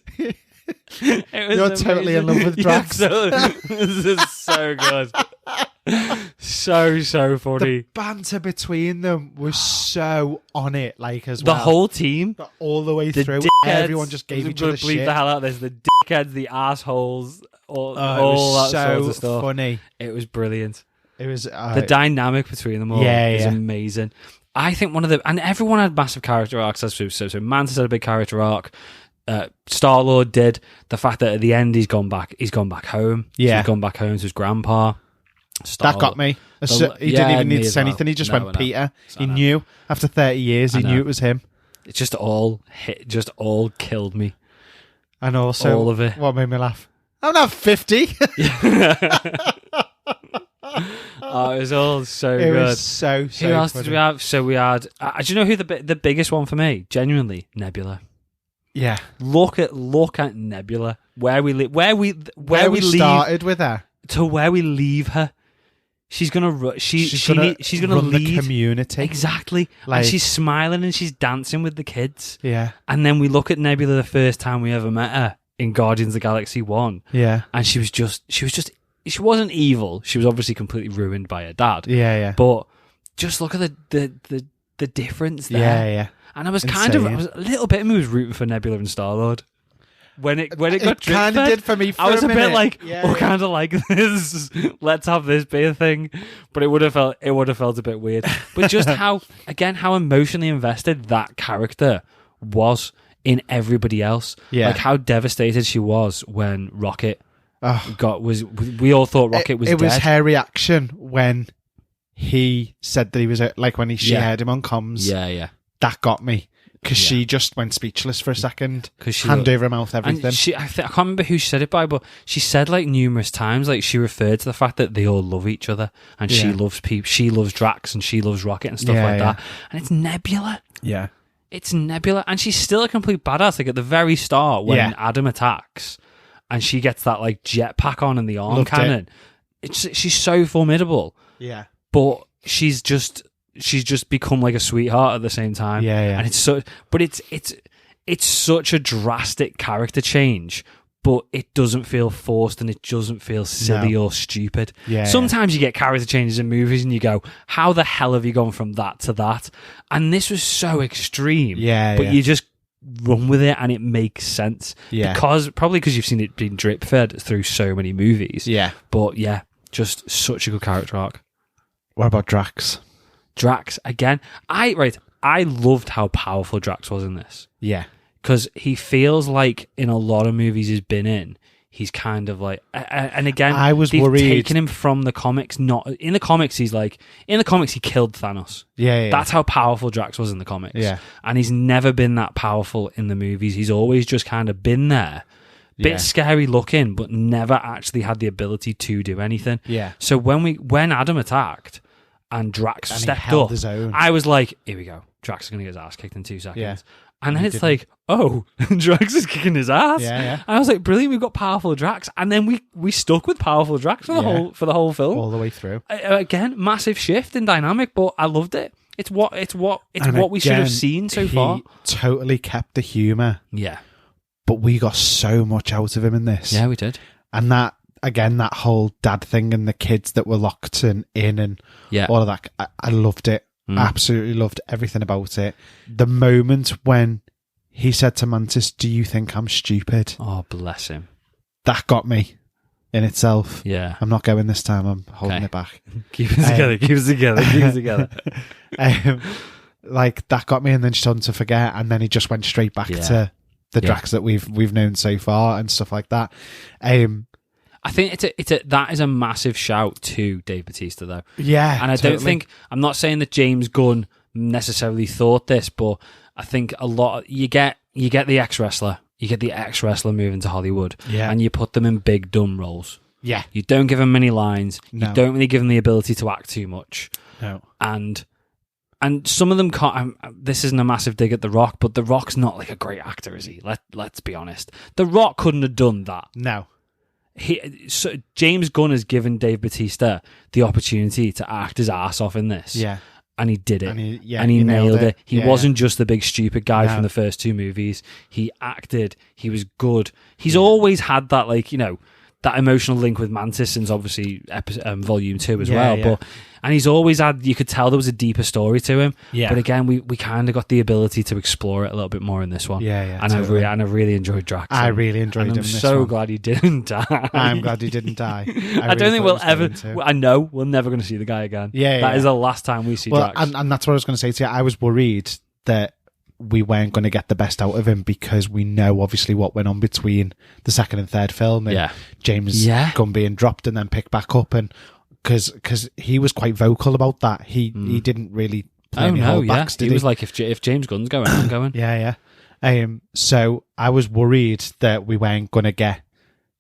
you're totally in love with Drax. This is so good. So funny. The banter between them was so on it, like as well. The whole team, all the way through, everyone just gave each other shit. The hell out. There's the dickheads, the assholes, all that sort of stuff. Funny. It was brilliant. It was the dynamic between them all is amazing. I think and everyone had massive character arcs. So Mantis had a big character arc. Star-Lord did. The fact that at the end he's gone back home. Yeah, he's gone back home to his grandpa. That got me. He didn't even need to say anything. He just went Peter. He knew after 30 years. He knew it was him. It just all killed me. And also, all of it. What made me laugh? I'm not 50. Oh, it was all so good. It was so Who else funny. did we have? So we had. Do you know who the biggest one for me? Genuinely, Nebula. Yeah. Look at Nebula. Where we started with her to where we leave her. She's gonna she's gonna run lead the community exactly, and she's smiling and she's dancing with the kids. Yeah, and then we look at Nebula the first time we ever met her in Guardians of the Galaxy 1. Yeah, and she wasn't evil. She was obviously completely ruined by her dad. Yeah. But just look at the difference there. Yeah. And I was a little bit of me was rooting for Nebula and Star-Lord. When it got kind of did for me. I was a bit like, kind of like this. Let's have this be a thing. But it would have felt a bit weird. But just how emotionally invested that character was in everybody else. Yeah, like how devastated she was when Rocket we all thought Rocket was dead. It was her reaction when he said that he was like when she heard him on comms. Yeah. That got me. Because she just went speechless for a second. Hand over her mouth, everything. I can't remember who she said it by, but she said like numerous times, like she referred to the fact that they all love each other, and she loves people. She loves Drax, and she loves Rocket, and stuff like that. And it's Nebula. Yeah, it's Nebula, and she's still a complete badass. Like at the very start when Adam attacks, and she gets that like jetpack on and the arm cannon. She's so formidable. Yeah, but she's just become like a sweetheart at the same time. Yeah. And it's such a drastic character change, but it doesn't feel forced and it doesn't feel silly or stupid. Yeah. Sometimes you get character changes in movies and you go, how the hell have you gone from that to that? And this was so extreme. Yeah. But you just run with it and it makes sense. Yeah. Probably because you've seen it being drip fed through so many movies. Yeah. But yeah, just such a good character arc. What about Drax? Drax again. I loved how powerful Drax was in this. Yeah, because he feels like in a lot of movies he's been in, he's kind of like, and again, I was they've worried. taken him from the comics. Not in the comics, he killed Thanos. Yeah. That's how powerful Drax was in the comics. Yeah. And he's never been that powerful in the movies. He's always just kind of been there. Bit scary looking, but never actually had the ability to do anything. Yeah. So when Adam attacked and Drax And he stepped held up, his own. I was like, here we go. Drax is going to get his ass kicked in 2 seconds. Yeah. And then He it's didn't. like, oh, Drax is kicking his ass. Yeah. And I was like, brilliant, we've got powerful Drax. And then we stuck with powerful Drax for the whole film. All the way through. Again, massive shift in dynamic, but I loved it. It's what we should have seen so far. He totally kept the humour, Yeah. but we got so much out of him in this. Yeah, we did. And that, again, that whole dad thing and the kids that were locked in and Yeah. all of that, I loved it. Absolutely loved everything about it. The moment when he said to Mantis, "Do you think I'm stupid?" Oh, bless him. That got me in itself. Yeah. I'm not going this time. I'm holding Okay. it back. Keep it together. Keep it together. Keep it together. Like that got me, and then she told him to forget, and then he just went straight back to the Drax that we've known so far and stuff like that. I think that is a massive shout to Dave Bautista though. Yeah, And I don't think, I'm not saying that James Gunn necessarily thought this, but I think a lot, you get the ex-wrestler, moving to Hollywood, Yeah. and you put them in big dumb roles. Yeah, You don't give them many lines. No. You don't really give them the ability to act too much. no, And some of them can't. This isn't a massive dig at The Rock, but The Rock's not like a great actor, is he? Let's be honest. The Rock couldn't have done that. no. James Gunn has given Dave Bautista the opportunity to act his ass off in this. Yeah, And he did it. And he and he nailed it. He Yeah, wasn't just the big stupid guy No. from the first 2 movies. He acted. He was good. He's always had that, like, that emotional link with Mantis since obviously Volume 2 as well. Yeah. And he's always had, you could tell there was a deeper story to him. Yeah. But again, we kind of got the ability to explore it a little bit more in this one. Yeah, And totally. I really enjoyed Drax. I really enjoyed and him. I'm in this so one. glad he didn't die. I'm glad he didn't die. I don't think we'll ever. To. I know we're never going to see the guy again. Yeah, that yeah. is the last time we see Well, Drax. and that's what I was going to say to you. I was worried that we weren't going to get the best out of him because we know obviously what went on between the second and third film and Yeah. James Gunn being dropped and then picked back up, and because he was quite vocal about that. He didn't really play any holdbacks, did he was like, if James Gunn's going, I'm going. Yeah. So I was worried that we weren't going to get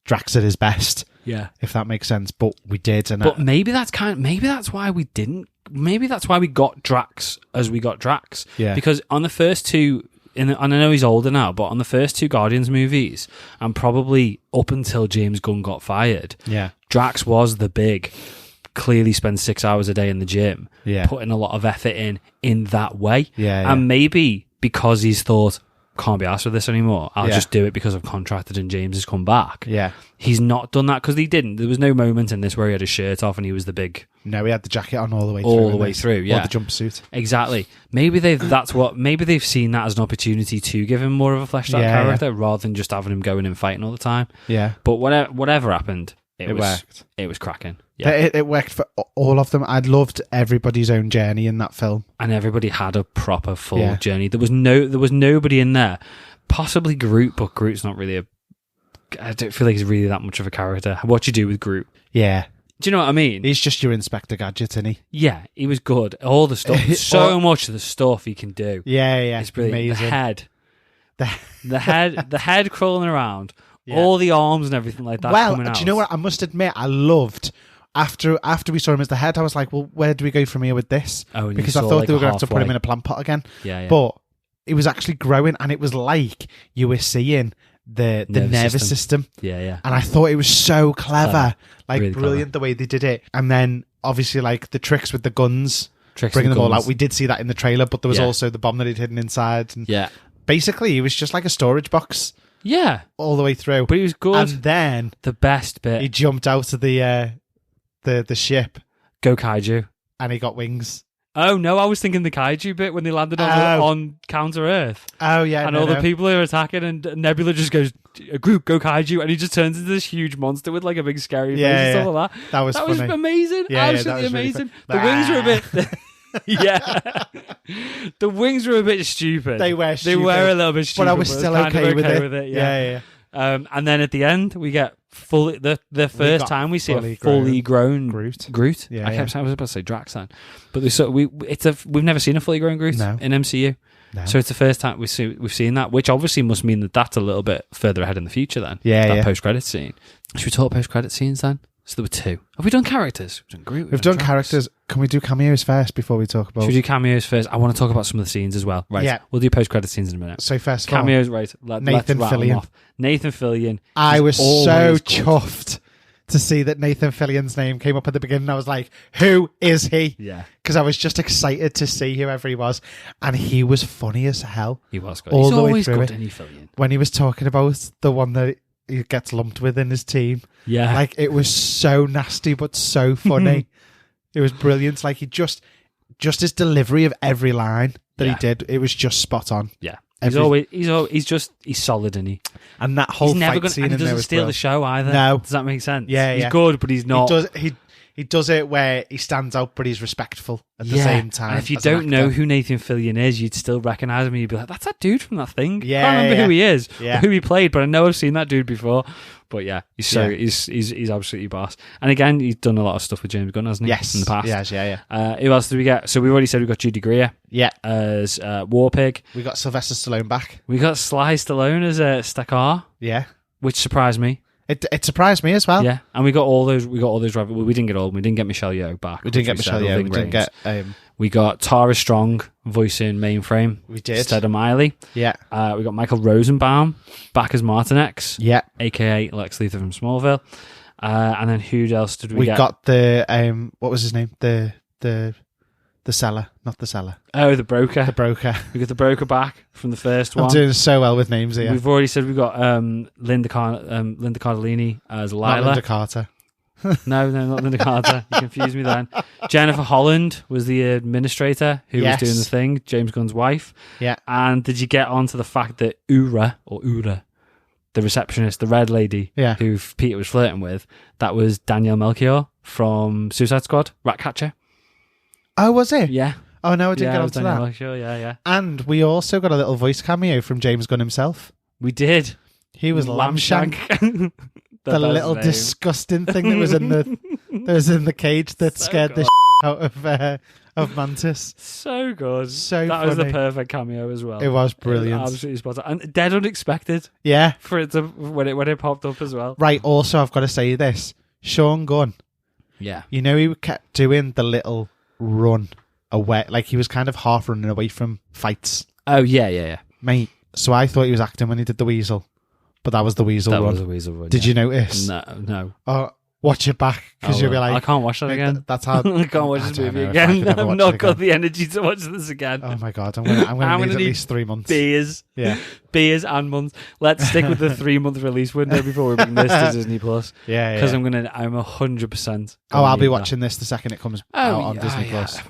Drax at his best, Yeah. if that makes sense, but we did. And But maybe that's why we didn't. Maybe that's why we got Drax as we got Drax. Yeah. Because on the first 2, and I know he's older now, but on the first 2 Guardians movies, and probably up until James Gunn got fired, yeah, Drax was the big, clearly spends 6 hours a day in the gym, Yeah. putting a lot of effort in that way. Yeah. And maybe because he's thought, can't be asked for this anymore, I'll Yeah. just do it because I've contracted and James has come back. yeah. He's not done that because he didn't. There was no moment in this where he had his shirt off and he was the big... No, he had the jacket on all the way through. All the didn't way he? through, yeah. Or the jumpsuit. Exactly. Maybe they've seen that as an opportunity to give him more of a fleshed out Yeah, character rather than just having him going and fighting all the time. Yeah. But whatever happened, it worked. It was cracking. Yeah. It worked for all of them. I loved everybody's own journey in that film. And everybody had a proper full Yeah. journey. There was nobody in there. Possibly Groot, but Groot's not really I don't feel like he's really that much of a character. What you do with Groot? Yeah. Do you know what I mean? He's just your Inspector Gadget, isn't he? Yeah, he was good. All the stuff, so much of the stuff he can do. Yeah. It's brilliant. Amazing. The head crawling around, Yeah. all the arms and everything like that. Well, coming out. do you know what? I must admit, I loved after we saw him as the head. I was like, well, where do we go from here with this? Oh, and you because I saw, thought like, they were going to have to put him halfway. in a plant pot again. Yeah. But it was actually growing, and it was like you were seeing the nervous system. Yeah. And I thought it was so clever, like Really brilliant the way they did it. And then obviously like the tricks with the guns, Tricks bringing with them all guns. out. We did see that in the trailer, but there was Yeah. also the bomb that he'd hidden inside. And Yeah. basically, it was just like a storage box Yeah. all the way through. But he was good. And then The best bit. he jumped out of the ship Go Kaiju. and he got wings. Oh no, I was thinking the Kaiju bit when they landed on Counter Earth. Oh yeah, And all the people are attacking, and Nebula just goes, "Groot, go Kaiju," and he just turns into this huge monster with like a big scary face and stuff like that. That was That was funny. amazing. Yeah, that Absolutely was really amazing. fun. The wings were a bit. Yeah, the wings were a bit stupid. They were They were a little bit stupid, but I was still kind of okay with it. with it. Yeah. And then at the end, we get fully the first time we see a fully grown Groot. Yeah, I was about to say Drax then, but we've never seen a fully grown Groot in MCU. No. So it's the first time we've seen that, which obviously must mean that that's a little bit further ahead in the future then. That post-credit scene. Should we talk post-credit scenes then? So there were 2. Have we done characters? We've done Groot. We've done characters. Can we do cameos first before we talk about... Should we do cameos first? I want to talk about some of the scenes as well. Right. Yeah. We'll do post-credit scenes in a minute. So first of all... Cameos, right. Nathan Fillion. Nathan Fillion. I was so chuffed to see that Nathan Fillion's name came up at the beginning. I was like, who is he? Yeah. Because I was just excited to see whoever he was. And he was funny as hell. He was good. He's always good, isn't he, Fillion? When he was talking about the one that he gets lumped with in his team. Yeah. Like, it was so nasty, but so funny. It was brilliant. Like, he just his delivery of every line that he did, it was just spot on. Yeah. He's solid, isn't he? And that whole fight scene in there, he doesn't steal the show either. No. Does that make sense? Yeah, he's good, but he's not. He does it where he stands out, but he's respectful at the same time. And if you don't know who Nathan Fillion is, you'd still recognise him. And you'd be like, "That's that dude from that thing." Yeah, I can't remember who he is, or who he played, but I know I've seen that dude before. But yeah, he's absolutely boss. And again, he's done a lot of stuff with James Gunn, hasn't he? Yes, in the past. Yes, yeah. Who else did we get? So we've already said we got Judy Greer. Yeah, as Warpig. We got Sylvester Stallone back. We got Sly Stallone as Stakar. Yeah, which surprised me. It surprised me as well. Yeah, and we got all those. We didn't get all. We didn't get Michelle Yeoh back. We didn't get Michelle Yeoh. We didn't get. We got Tara Strong voicing Mainframe. We did. Instead of Miley. Yeah. We got Michael Rosenbaum back as Martin X. Yeah. AKA Lex Luthor from Smallville. And then who else did we get? We got the what was his name? The seller, not the seller. Oh, the broker. The broker. We got the broker back from the first one. I'm doing so well with names here. We've already said we got Linda Cardellini as Lila. Not Linda Carter. No, not Linda Carter. You confused me then. Jennifer Holland was the administrator who was doing the thing, James Gunn's wife. Yeah. And did you get onto the fact that Ura, the receptionist, the red lady who Peter was flirting with, that was Danielle Melchior from Suicide Squad, Ratcatcher. Oh, was it? Yeah. Oh, no, I didn't get onto that. Melchior, yeah. And we also got a little voice cameo from James Gunn himself. We did. He was Lambshank. The little disgusting thing that was in the cage that scared the out of Mantis. So good. So that funny. was the perfect cameo as well. It was brilliant. It was absolutely spot on. And dead unexpected. Yeah. For it to when it popped up as well. Right, also I've got to say this. Sean Gunn. Yeah. You know, he kept doing the little run away, like he was kind of half running away from fights. Oh yeah. Mate, so I thought he was acting when he did the Weasel. But that was the Weasel run. That was the Weasel run. Did you notice? No. Oh, watch it back because you'll be like, I can't watch that again. That's how I can't watch this movie again. I've not got the energy to watch this again. Oh my god, I'm gonna need at least 3 months. Beers, yeah, beers and months. Let's stick with the 3-month release window before we bring this to Disney Plus. Yeah, because I'm 100%. Oh, I'll be watching this the second it comes out on Disney Plus.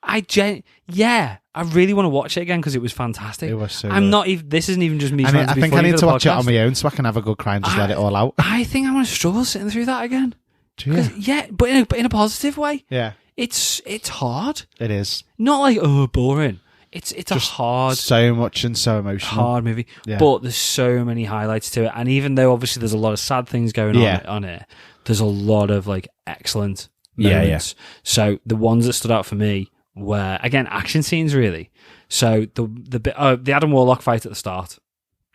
I really want to watch it again because it was fantastic. It was so I'm not even. This isn't even just me. I think I need to watch it on my own so I can have a good cry and just let it all out. I think I'm going to struggle sitting through that again. Do you? Yeah, but in a positive way. Yeah, it's hard. It is not like boring. It's just a hard, so much and so emotional, hard movie. Yeah. But there's so many highlights to it, and even though obviously there's a lot of sad things going on it, there's a lot of like excellent moments. Yeah. So the ones that stood out for me were again action scenes really. So the Adam Warlock fight at the start.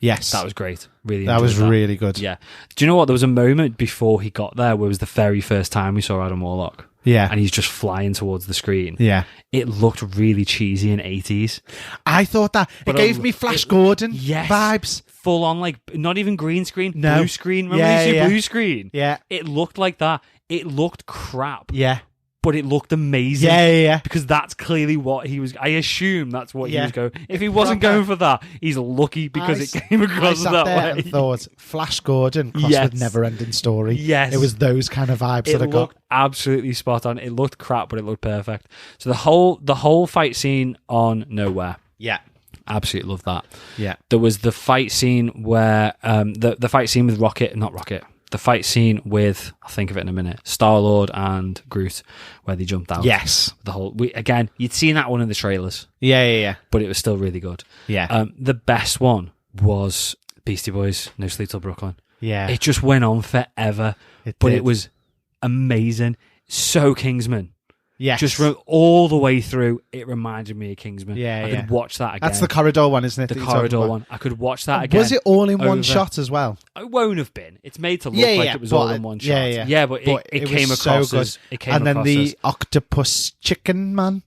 Yes, that was great. Really, that was really good. Yeah. Do you know what? There was a moment before he got there where it was the very first time we saw Adam Warlock. Yeah, and he's just flying towards the screen. Yeah, it looked really cheesy in 80s. I thought that it gave me Flash Gordon vibes. Full on, like not even green screen, blue screen. Remember you see blue screen? Yeah, it looked like that. It looked crap. Yeah. But it looked amazing. Yeah. Because that's clearly what he was. I assume that's what he was going. If he wasn't going for that, he's lucky because it came across that way. And thought Flash Gordon crossed with Never Ending Story. Yes, it was those kind of vibes that I got. It looked absolutely spot on. It looked crap, but it looked perfect. So the whole fight scene on Nowhere. Yeah. Absolutely love that. Yeah. There was the fight scene where the fight scene with not Rocket. The fight scene with, I'll think of it in a minute, Star-Lord and Groot, where they jumped out. Yes. Again, you'd seen that one in the trailers. Yeah. But it was still really good. Yeah. The best one was Beastie Boys, No Sleep Till Brooklyn. Yeah. It just went on forever. It But did. it was amazing. So Kingsman. Yes. Just all the way through, it reminded me of Kingsman. Yeah, I yeah. could watch that again. That's the corridor one, isn't it? The that you're talking corridor about? one. I could watch that again. Was it all in one over- shot as well? It won't have been. It's made to look Yeah, like yeah, it was but all in one shot. yeah. But, But it was came so across good. as... It came And then across the as... octopus chicken man,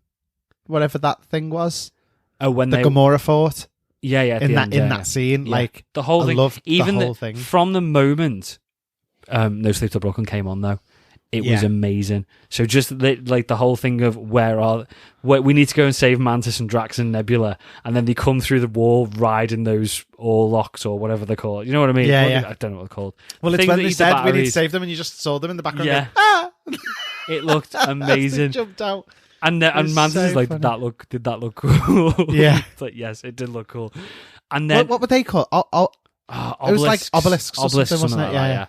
whatever that thing was, Oh, when the they... Gamora fought Yeah, at in the that end, in yeah, that yeah. scene. Yeah. Like The whole I thing. loved Even the whole thing. From the moment No Sleep Till Brooklyn came on, though, it was Yeah. amazing. So just the whole thing of where we need to go and save Mantis and Drax and Nebula, and then they come through the wall riding those Orlocks or whatever they're called. You know what I mean? Yeah, What- yeah. I don't know what they're called. Well, The it's thing when that they eat the said we need to batteries. save them, and you just saw them in the background. Yeah. Going, It looked As they amazing. jumped out. And was Mantis so is like, funny. did that look cool? Yeah. It's like, yes, it did look cool. And then What were they called? It was like obelisks or something, wasn't it? like that, Yeah.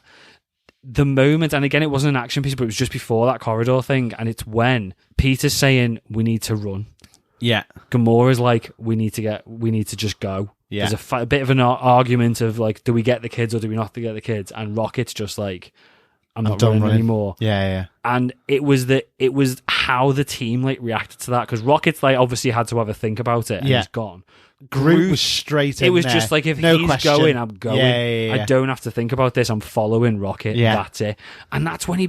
The moment, and again, it wasn't an action piece, but it was just before that corridor thing, and it's when Peter's saying, we need to run. Yeah. Gamora's like, we need to just go. Yeah. There's a bit of an argument of like, do we get the kids or do we not get the kids? And Rocket's just like, I'm not done running running. anymore. Yeah. And it was how the team like reacted to that, because Rocket's like obviously had to have a think about it, and Yeah. he's gone. Groot was straight in It was there. just like, if No he's question. going, I'm going. Yeah. I don't have to think about this. I'm following Rocket. Yeah. That's it. And that's when he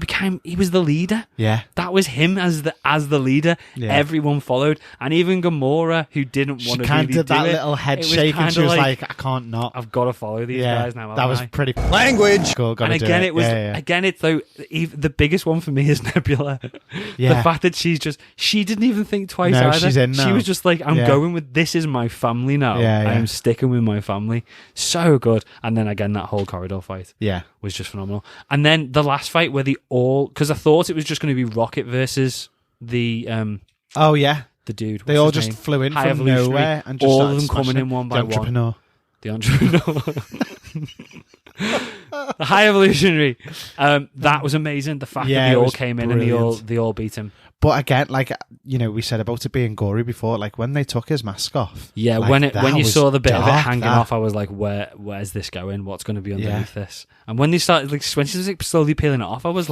was the leader. Yeah. That was him as the leader. Yeah. Everyone followed, and even Gamora, who didn't She want to kind really of did that do it, little head it was shake, and she kinda was like, I can't not. I've got to follow these Yeah. guys now. That was haven't I? pretty. Language. Cool. Gotta And do again, it was Yeah. again. It's though the biggest one for me is Nebula. Yeah. The fact that she didn't even think twice No, either. she's in She now. was just like, I'm Yeah. going with this is my family now. Yeah. I am sticking with my family. So good. And then again, that whole corridor fight Yeah. was just phenomenal. And then the last fight where because I thought it was just going to be Rocket versus the Oh yeah. the dude. They What's all his just name? flew in High from Evolutionary. nowhere and just all started of them coming smashing in one the by one. entrepreneur. The entrepreneur. The High Evolutionary. That was amazing. The fact Yeah, that they it all was came in and brilliant. they all beat him. But again, like we said about it being gory before, like when they took his mask off. Yeah, like, when that you was saw the bit of it dark, hanging that. off, I was like, where's this going? What's going to be underneath this? And when they started, like, when she was like slowly peeling it off, I was a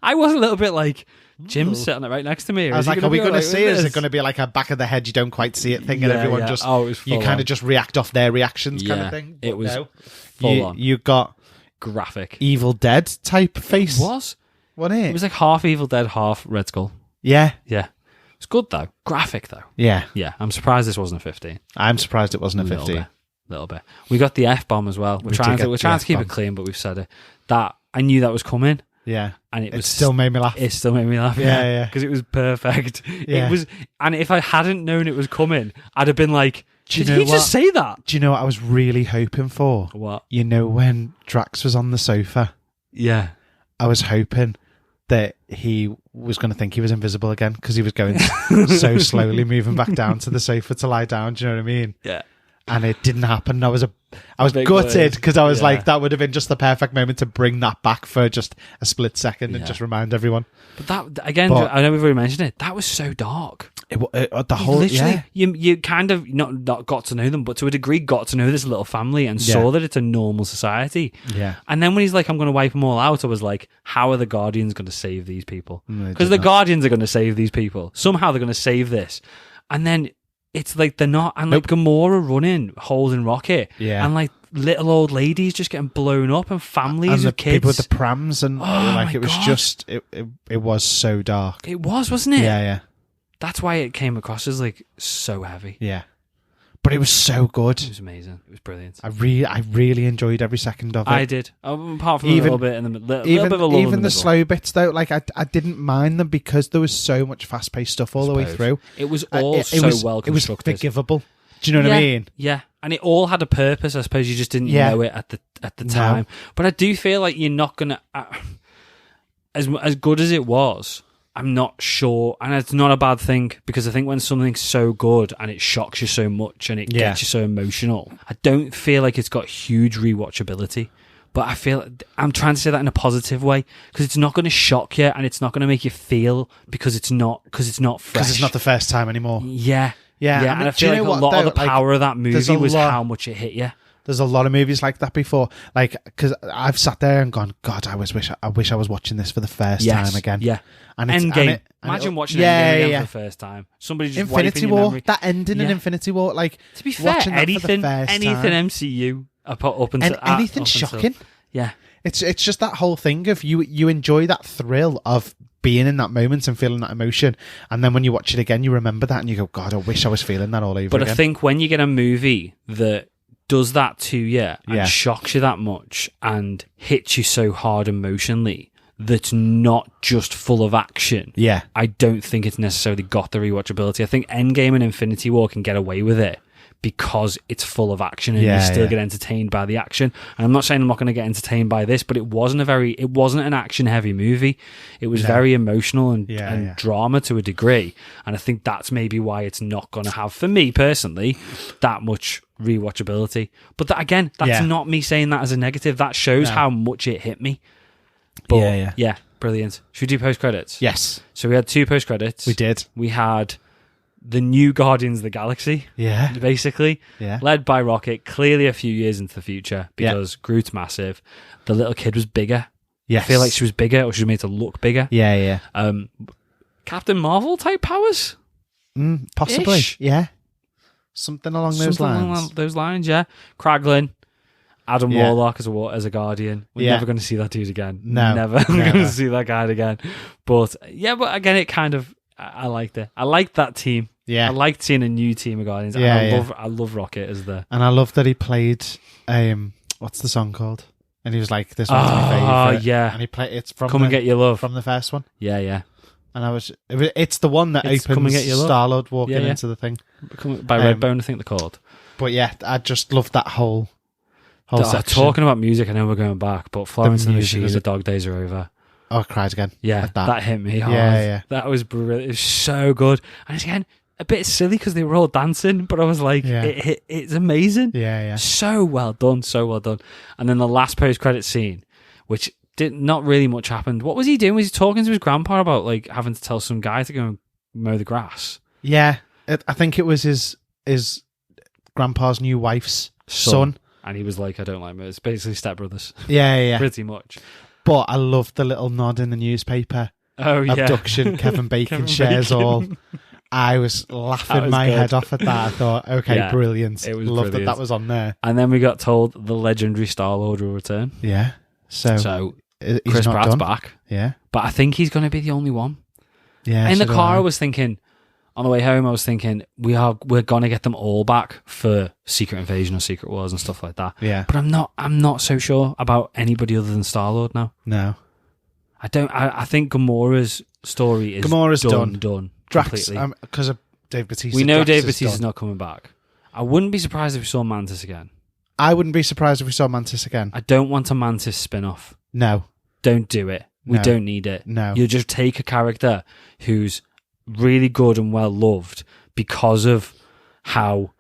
little bit like, Jim's sitting right next to me. I was like, are we going to see it? Is it this? going to be like a back of the head, you don't quite see it thing, and Yeah, everyone yeah. just Oh, it was you full kind on. of just react off their reactions kind Yeah, of thing? it But was no. full on. You got Graphic. Evil Dead type face. It was. Wasn't it? It was like half Evil Dead, half Red Skull. Yeah. Yeah. It's good though. Graphic though. Yeah. Yeah. I'm surprised this wasn't a 15. I'm surprised it wasn't a 15. Little bit. We got the F-bomb as well. We're We trying did get to the keep it F-bomb. clean, but we've said it. That I knew that was coming, Yeah. and it It was still made me laugh. It still made me laugh. Yeah, yeah. Because it was perfect. Yeah. It was, and if I hadn't known it was coming, I'd have been like, Do you "Did know he what? just say that?" Do you know what I was really hoping for? What? You know, when Drax was on the sofa, Yeah. I was hoping that he was going to think he was invisible again because he was going so slowly moving back down to the sofa to lie down. Do you know what I mean? Yeah. And it didn't happen. I was Big gutted word. because I was Yeah. like, that would have been just the perfect moment to bring that back for just a split second and Yeah. just remind everyone. But that again, But- I know we've already mentioned it. That was so dark. The You whole literally, yeah. you kind of not got to know them, but to a degree got to know this little family and Yeah. saw that it's a normal society. Yeah. And then when he's like, "I'm going to wipe them all out," I was like, "How are the Guardians going to save these people?" No, they Because did the not. Guardians are going to save these people. Somehow they're going to save this. And then it's like they're not. And like Gamora running, holding Rocket. Yeah. And like little old ladies just getting blown up and families And the of kids. people with the prams and like my it was God. just it was so dark. It was, wasn't it? Yeah, yeah. That's why it came across as like so heavy. Yeah. But it was so good. It was amazing. It was brilliant. I really enjoyed every second of it. I did. Apart from Even- a little bit in the little even bit of a lull in even the middle. slow bits though, like I didn't mind them because there was so much fast paced stuff all the way Suppose. through. It was Uh, all it so was, well It was constructed. forgivable. Do you know what yeah, I mean? Yeah, and it all had a purpose. I suppose you just didn't Yeah. know it at the No. time. But I do feel like you're not gonna, as good as it was. I'm not sure, and it's not a bad thing because I think when something's so good and it shocks you so much and it Yeah. gets you so emotional, I don't feel like it's got huge rewatchability. But I feel I'm trying to say that in a positive way because it's not going to shock you and it's not going to make you feel because it's not fresh. Because it's not the first time anymore. Yeah. Yeah, Yeah, and and I do you feel like know a what, lot of though? the Like, power of that there's movie a was lot- how much it hit you. There's a lot of movies like that before. Like, because I've sat there and gone, God, I wish I was watching this for the first time again. Yeah. And Endgame. Imagine watching Endgame again for the first time. Somebody just Infinity wiping your War. memory. That ending in Infinity War. Like, to be fair, watching that for the anything first time. MCU up until anything up shocking. Until, yeah. It's just that whole thing of you enjoy that thrill of being in that moment and feeling that emotion, and then when you watch it again, you remember that and you go, God, I wish I was feeling that all over But again. I think when you get a movie that does that to you and shocks you that much and hits you so hard emotionally that's not just full of action, I don't think it's necessarily got the rewatchability. I think Endgame and Infinity War can get away with it because it's full of action and you still get entertained by the action. And I'm not saying I'm not going to get entertained by this, but it wasn't an action heavy movie. It was very emotional and drama to a degree. And I think that's maybe why it's not going to have, for me personally, that much rewatchability. But that's not me saying that as a negative. That shows how much it hit me. But yeah, brilliant. Should we do post credits? Yes. So we had 2 post credits. We did. We had the new Guardians of the Galaxy, basically, led by Rocket, clearly a few years into the future because Groot's massive. The little kid was bigger. Yes. I feel like she was bigger, or she was made to look bigger. Yeah. Captain Marvel type powers? Possibly. Ish. Yeah. Something along those lines. Yeah. Kraglin, Adam Warlock as a Guardian. We're never going to see that dude again. No. Never going to see that guy again. But again, it kind of, I liked it. I liked that team. Yeah. I liked seeing a new team of Guardians. And I love Rocket as the... And I love that he played, what's the song called? And he was like, this one's my favourite. Oh, yeah. And he played, it's from Come and Get Your Love. From the first one. Yeah. And it's the one that opens Star-Lord walking into the thing. By Redbone, I think they're called. But yeah, I just loved that whole section. Talking about music, I know we're going back, but Florence and the Machine, The Dog Days Are Over. Oh, I cried again. Yeah, like that hit me hard. Yeah. That was brilliant. It was so good. And again, a bit silly because they were all dancing, but I was like, it's amazing. Yeah. So well done. And then the last post-credit scene, which not really much happened. What was he doing? Was he talking to his grandpa about like having to tell some guy to go and mow the grass? Yeah, I think it was his grandpa's new wife's son. And he was like, I don't like mowers. Basically stepbrothers. Yeah. Pretty much. But I loved the little nod in the newspaper. Oh, yeah. Abduction, Kevin Bacon shares all. I was laughing my head off at that. I thought, okay, brilliant. It was Love brilliant. that was on there. And then we got told the legendary Star-Lord will return. Yeah. So he's Chris not Pratt's done. back. Yeah. But I think he's going to be the only one. Yeah. In the car, I was thinking, on the way home, I was thinking, we're going to get them all back for Secret Invasion or Secret Wars and stuff like that. Yeah. But I'm not so sure about anybody other than Star-Lord now. No. I think Gamora's story is done. Drax, completely. because of Dave Bautista. We know Drax Dave is Bautista's done. not coming back. I wouldn't be surprised if we saw Mantis again. I wouldn't be surprised if we saw Mantis again. I don't want a Mantis spin-off. No. Don't do it. We No. don't need it. No. You just take a character who's really good and well loved because of how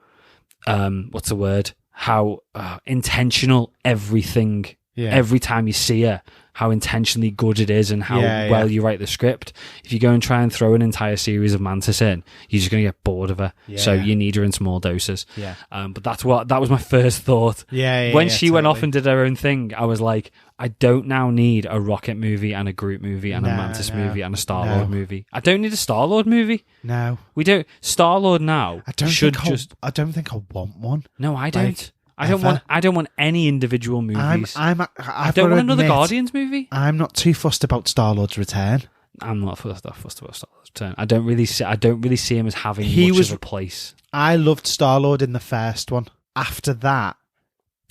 how intentional everything every time you see her, how intentionally good it is and how well you write the script. If you go and try and throw an entire series of Mantis in, you're just going to get bored of her. So you need her in small doses. Yeah. But that was my first thought. When she went off and did her own thing, I was like, I don't now need a Rocket movie and a Groot movie and a Mantis movie and a Star-Lord movie. I don't need a Star-Lord movie. No. We don't. Star-Lord now I don't think I want one. No, I don't. Like, I don't want any individual movies. I don't want another Guardians movie. I'm not too fussed about Star-Lord's return. I'm not fussed about Star-Lord's return. I don't really see him as having much of a place. I loved Star-Lord in the first one. After that,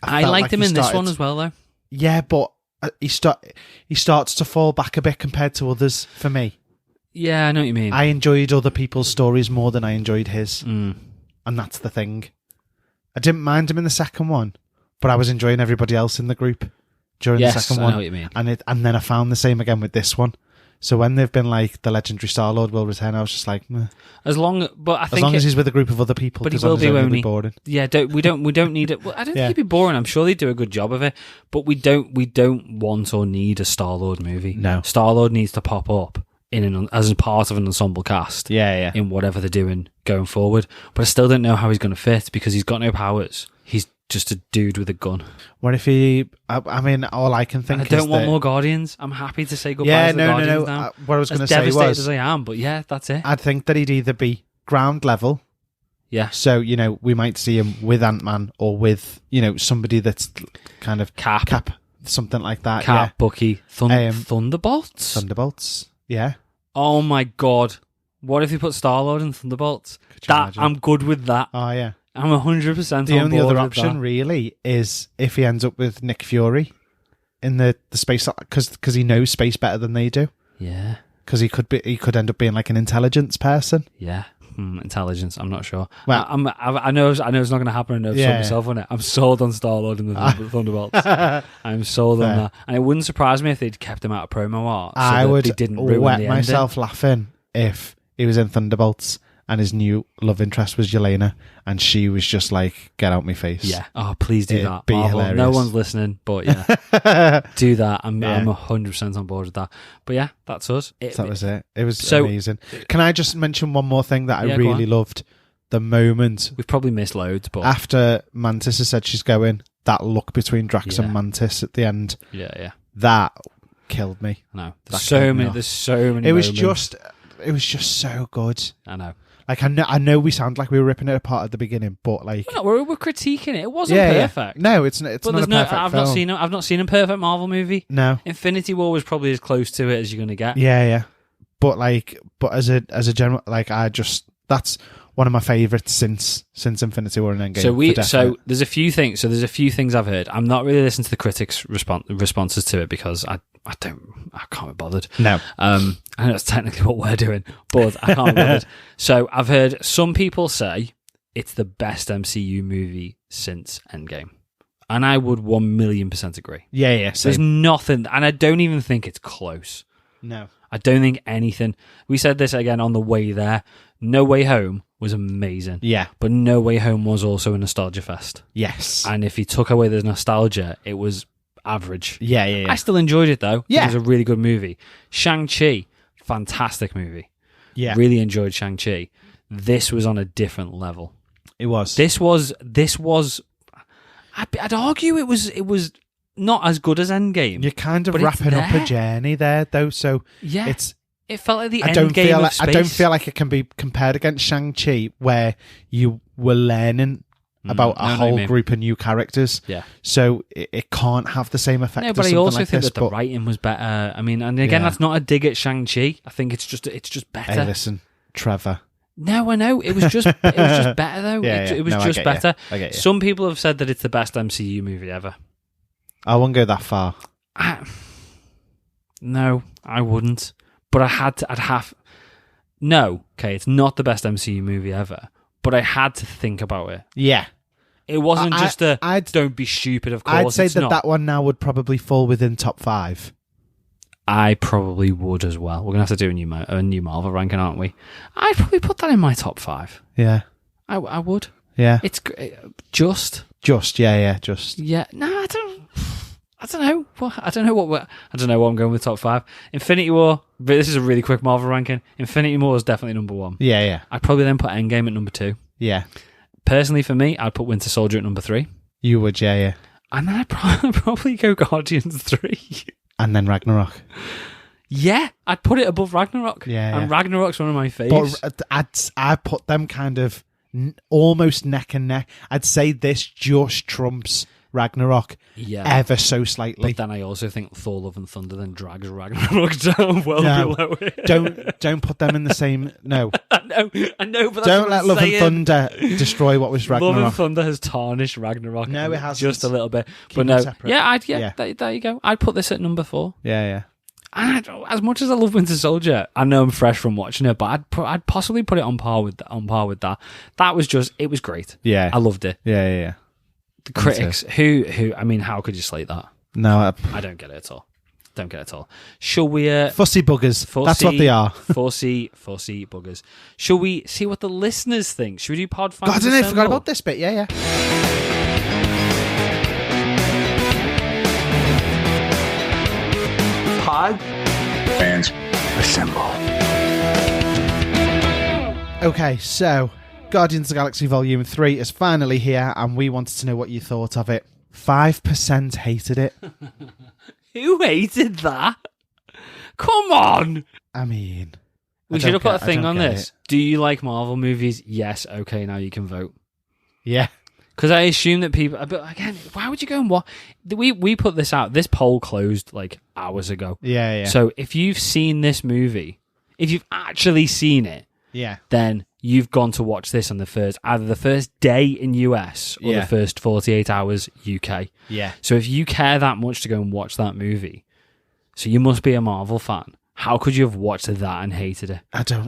I liked him in this one as well, though. Yeah, but he starts to fall back a bit compared to others for me. Yeah, I know what you mean. I enjoyed other people's stories more than I enjoyed his. Mm. And that's the thing. I didn't mind him in the second one, but I was enjoying everybody else in the group during the second one. I know what you mean. And then I found the same again with this one. So when they've been like, the legendary Star-Lord will return, I was just like, meh. As long as he's with a group of other people, but he will be only boring. Yeah, we don't need it. Well, I don't think he'd be boring. I'm sure they do a good job of it, but we don't want or need a Star-Lord movie. No, Star-Lord needs to pop up as a part of an ensemble cast. in whatever they're doing going forward. But I still don't know how he's going to fit because he's got no powers. He's just a dude with a gun. What if he? I mean, all I can think. I don't is want that, more Guardians. I'm happy to say goodbye Yeah, to the no. Guardians now. What I was going to As say devastated was, as I am, but yeah, that's it. I'd think that he'd either be ground level. Yeah. So, we might see him with Ant-Man or with, somebody that's kind of Cap, something like that. Cap, Bucky, Yeah. Thunderbolts. Thunderbolts. Yeah. Oh my god! What if you put Star-Lord in Thunderbolts? imagine? I'm good with that. Oh, yeah. I'm 100% The on only board other with option that. really is if he ends up with Nick Fury in the space, because he knows space better than they do. Yeah. Because he could end up being like an intelligence person. Yeah. Intelligence. I'm not sure. Well- I know it's not going to happen. I know Yeah. myself on it. I'm sold on Star-Lord and the Thunderbolts. I'm sold on Fair. that. And it wouldn't surprise me if they'd kept him out of promo art. So I that would they didn't ruin wet the myself laughing if he was in Thunderbolts and his new love interest was Yelena and she was just like, get out my face. ending. Yeah. Oh, please do It'd that. be Marvel. hilarious. No one's listening, but yeah. Do that. I'm Yeah. 100% on board with that. But yeah, that's us. That was it. It was So- amazing. Can I just mention one more thing that I Yeah, go really on. loved? The moment We've probably missed loads, but after Mantis has said she's going, that look between Drax Yeah. and Mantis at the end, yeah. that killed me. No. That There's so killed me many. off. There's so many. It was moments. just so good. I know. Like I know we sound like we were ripping it apart at the beginning, but like We're critiquing it. It wasn't yeah. perfect. No, it's But not there's a perfect I've film. not seen a perfect Marvel movie. No. Infinity War was probably as close to it as you're gonna get. Yeah. But as a general, like that's one of my favourites since Infinity War and Endgame. So there's a few things. So there's a few things I've heard. I'm not really listening to the critics' responses to it because I can't be bothered. No. I know that's technically what we're doing, but I can't be bothered. So I've heard some people say it's the best MCU movie since Endgame, and I would 1,000,000% agree. Yeah. There's Same. nothing, and I don't even think it's close. No. I don't think anything. We said this again on the way there. No Way Home was amazing. Yeah. But No Way Home was also a nostalgia fest. Yes. And if you took away the nostalgia, it was average. Yeah. I still enjoyed it though. Yeah. It was a really good movie. Shang-Chi, fantastic movie. Yeah. Really enjoyed Shang-Chi. This was on a different level. It was. This was I'd argue it was not as good as Endgame. You're kind of but it's wrapping up a there. journey there, though. So Yeah. it's. It felt like the I don't Endgame feel of like space. I don't feel like it can be compared against Shang-Chi, where you were learning about I know a what you whole mean. group of new characters. Yeah. So it can't have the same effect. No, as but I something also like think this, that the but, writing was better. I mean, and again, Yeah. that's not a dig at Shang-Chi. I think it's just better. Hey, listen, Trevor. No, I know. It was just better though. Yeah, It was no, I just get better. you. I get you. Some people have said that it's the best MCU movie ever. I won't go that far. No, I wouldn't. But no, okay, it's not the best MCU movie ever. But I had to think about it. Yeah, It wasn't just I'd don't be stupid, of course. I'd say it's that not. that one now would probably fall within top 5. I probably would as well. We're going to have to do a new Marvel ranking, aren't we? I'd probably put that in my top 5. Yeah, I would. yeah. It's just. Just. Yeah. No, I don't know. I don't know what I'm going with top 5. Infinity War. But this is a really quick Marvel ranking. Infinity War is definitely number 1. Yeah. I'd probably then put Endgame at number 2. Yeah. Personally, for me, I'd put Winter Soldier at number 3. You would, yeah. And then I'd probably go Guardians 3. And then Ragnarok. Yeah, I'd put it above Ragnarok. Yeah. And Ragnarok's one of my faves. But I put them kind of almost neck and neck. I'd say this just trumps Ragnarok Yeah. ever so slightly. But then I also think Thor: Love and Thunder then drags Ragnarok down well No, below it. don't put them in the same. No, I know, but that's don't what let I'm Love and saying. Thunder destroy what was Love and Ragnarok. Thunder has tarnished Ragnarok. No, it hasn't. Just a little bit. Keep but them no, separate. yeah. There you go. I'd put this at number 4. Yeah. And as much as I love Winter Soldier, I know I'm fresh from watching it, but I'd possibly put it on par with that. That was just, it was great. Yeah. I loved it. Yeah. The critics, who, I mean, how could you slate that? No, I don't get it at all. Don't get it at all. Shall we? fussy buggers. That's what they are. Fussy buggers. Shall we see what the listeners think? Should we do pod fans? God, I assemble? forgot about this bit. Yeah. Pod fans assemble. Okay, so Guardians of the Galaxy Volume 3 is finally here, and we wanted to know what you thought of it. 5% hated it. Who hated that? Come on! I mean... We should have put a thing on this. Do you like Marvel movies? Yes. Okay, now you can vote. Yeah. Because I assume that people... But again, why would you go and watch... We put this out. This poll closed like hours ago. Yeah. So if you've seen this movie, if you've actually seen it, then you've gone to watch this on either the first day in US or the first 48 hours UK. Yeah. So if you care that much to go and watch that movie, so you must be a Marvel fan. How could you have watched that and hated it?